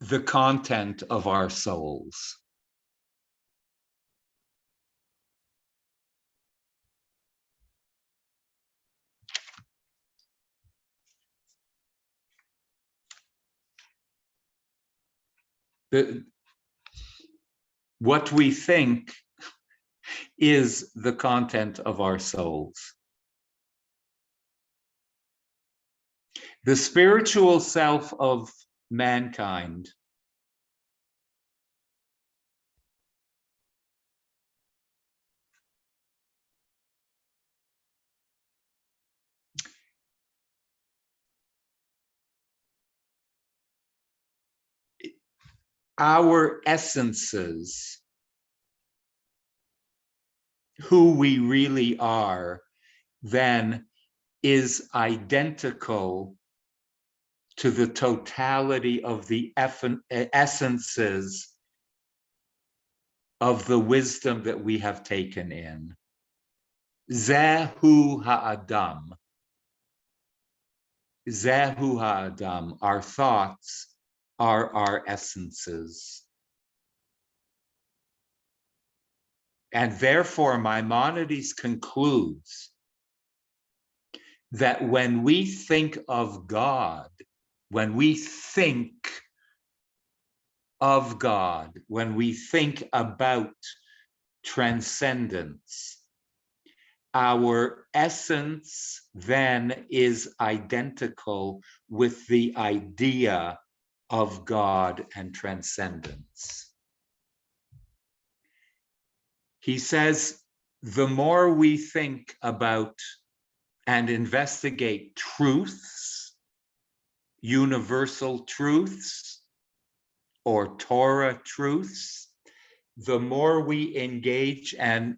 the content of our souls. What we think is the content of our souls. The spiritual self of mankind our essences, who we really are, then is identical to the totality of the essences of the wisdom that we have taken in. Zehu ha'adam. Zehu ha'adam. Our thoughts are our essences. And therefore, Maimonides concludes that when we think of God, when we think of God, when we think about transcendence, our essence then is identical with the idea of God and transcendence. He says, the more we think about and investigate truths, universal truths, or Torah truths, the more we engage and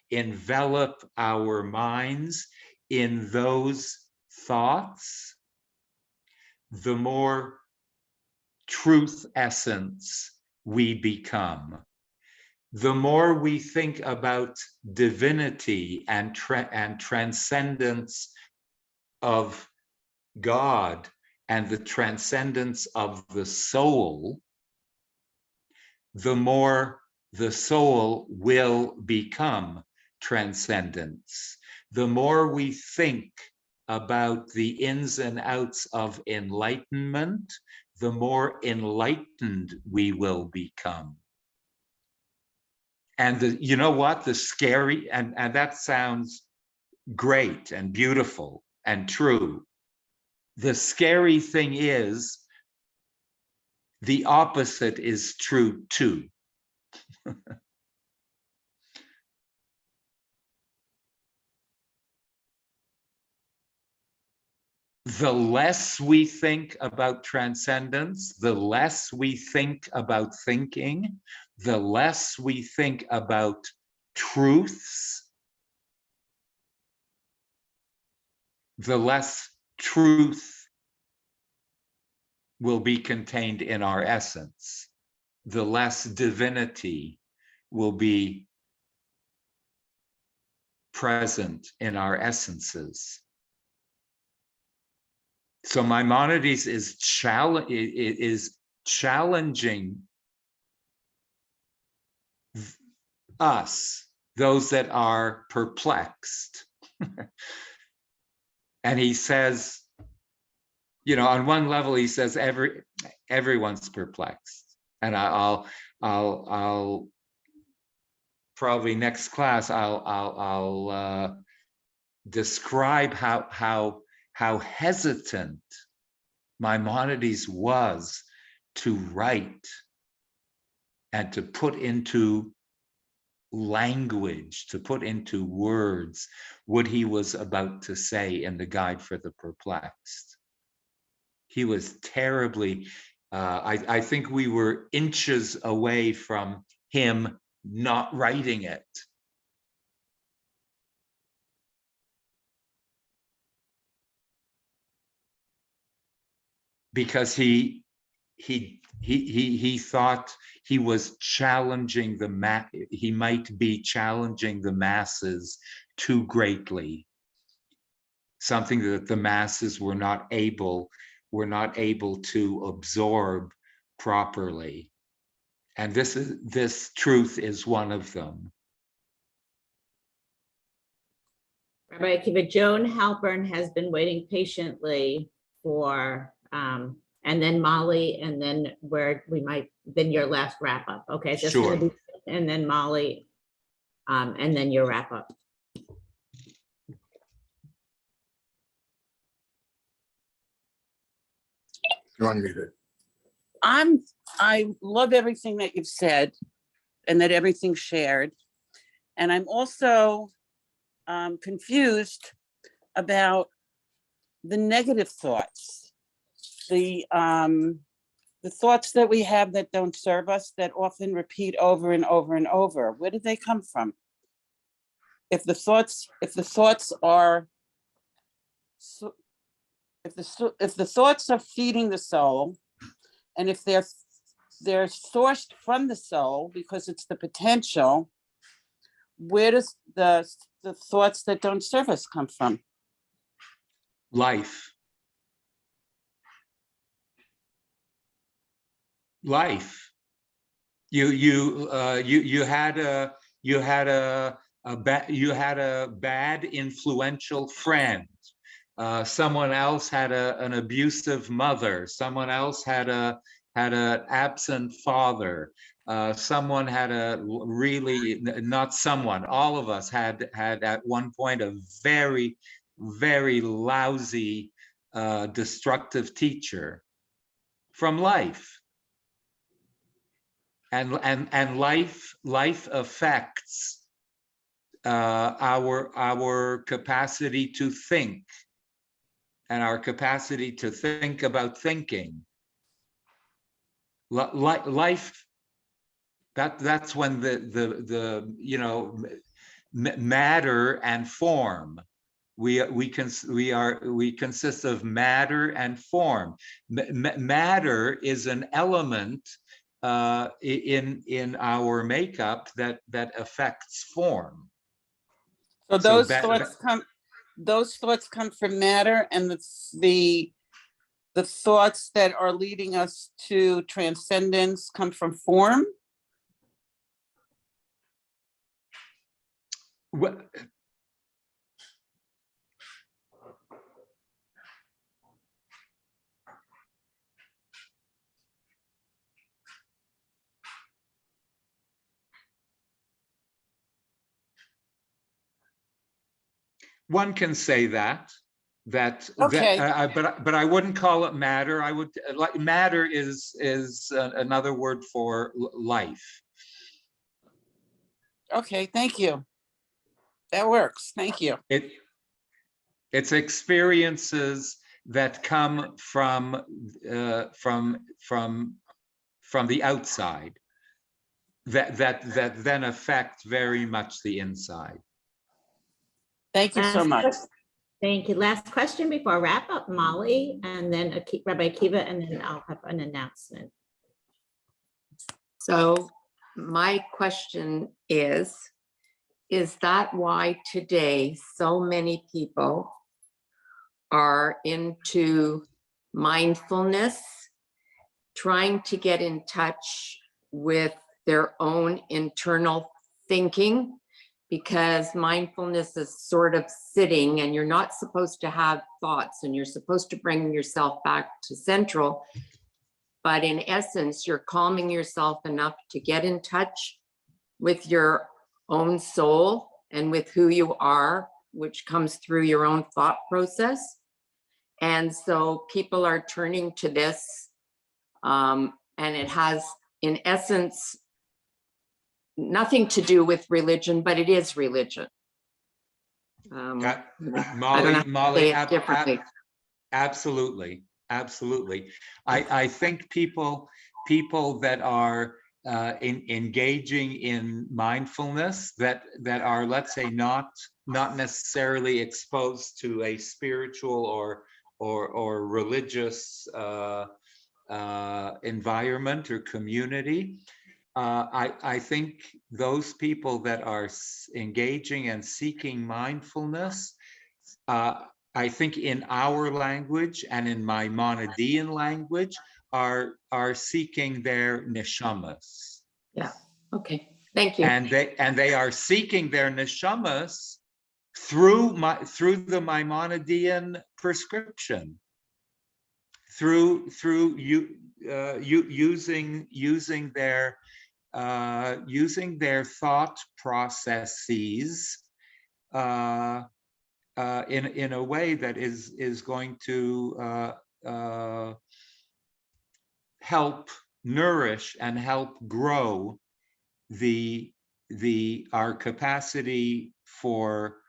envelop our minds in those thoughts, the more truth essence we become. The more we think about divinity and transcendence of God and the transcendence of the soul, the more the soul will become transcendence. The more we think about the ins and outs of enlightenment, the more enlightened we will become. And you know what? The scary, and that sounds great and beautiful and true. The scary thing is the opposite is true too. the less we think about transcendence, the less we think about thinking, the less we think about truths, the less truth will be contained in our essence, the less divinity will be present in our essences. So Maimonides is challenging us, those that are perplexed. And he says, you know, on one level, he says everyone's perplexed. And I'll probably next class I'll describe how hesitant Maimonides was to write and to put into language, to put into words what he was about to say in the Guide for the Perplexed. He was terribly, I think we were inches away from him not writing it. Because he thought he was challenging he might be challenging the masses too greatly, something that the masses were not able to absorb properly. And this truth is one of them. Rabbi Akiva, Joan Halpern has been waiting patiently for, and then Molly, and then then your last wrap up. Okay, so Sure. it's gonna be, and then Molly, and then your wrap up. You're unmuted. I love everything that you've said and that everything's shared. And I'm also confused about the negative thoughts, the thoughts that we have that don't serve us, that often repeat over and over and over. Where do they come from? If the thoughts are if the thoughts are feeding the soul, and if they're sourced from the soul because it's the potential, where does the thoughts that don't serve us come from? Life. You had a bad influential friend. Someone else had an abusive mother. Someone else had an absent father. Someone had all of us had at one point a very, very lousy, destructive teacher from life. And life affects our capacity to think, and our capacity to think about thinking. Life, that's when the matter and form. We consist of matter and form. Matter is an element in our makeup that affects form. So those thoughts come from matter, and the thoughts that are leading us to transcendence come from form. One can say that, Okay. but I wouldn't call it matter. I would like matter is another word for life. Okay, thank you. That works. Thank you. It's experiences that come from the outside that then affect very much the inside. Thank you so Last much. question. Thank you. Last question before I wrap up, Molly, and then Rabbi Akiva, and then I'll have an announcement. So my question is that why today so many people are into mindfulness, trying to get in touch with their own internal thinking? Because mindfulness is sort of sitting, and you're not supposed to have thoughts, and you're supposed to bring yourself back to central. But in essence, you're calming yourself enough to get in touch with your own soul and with who you are, which comes through your own thought process. And so people are turning to this, and it has, in essence, nothing to do with religion, but it is religion. Molly, differently. Absolutely. I think people that are engaging in mindfulness that are, let's say, not necessarily exposed to a spiritual or religious environment or community. I think those people that are engaging and seeking mindfulness, I think in our language and in Maimonidean language, are seeking their neshamas. Yeah. Okay. Thank you. And they are seeking their neshamas through the Maimonidean prescription, through using their thought processes in a way that is going to help nourish and help grow our capacity for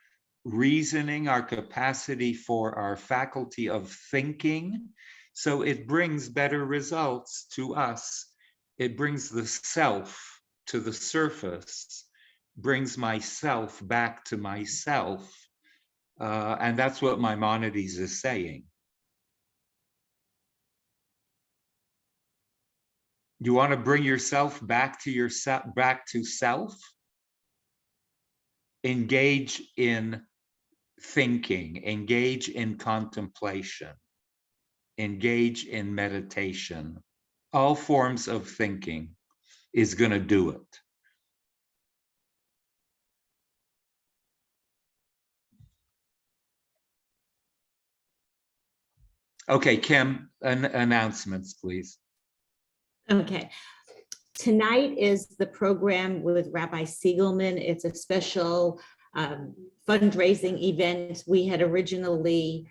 reasoning, our capacity for our faculty of thinking. So it brings better results to us. It brings the self to the surface, brings myself back to myself. And that's what Maimonides is saying. You want to bring yourself back to self? Engage in thinking, engage in contemplation, engage in meditation. All forms of thinking is going to do it. Okay, Kim, announcements, please. Okay. Tonight is the program with Rabbi Siegelman. It's a special fundraising event. We had originally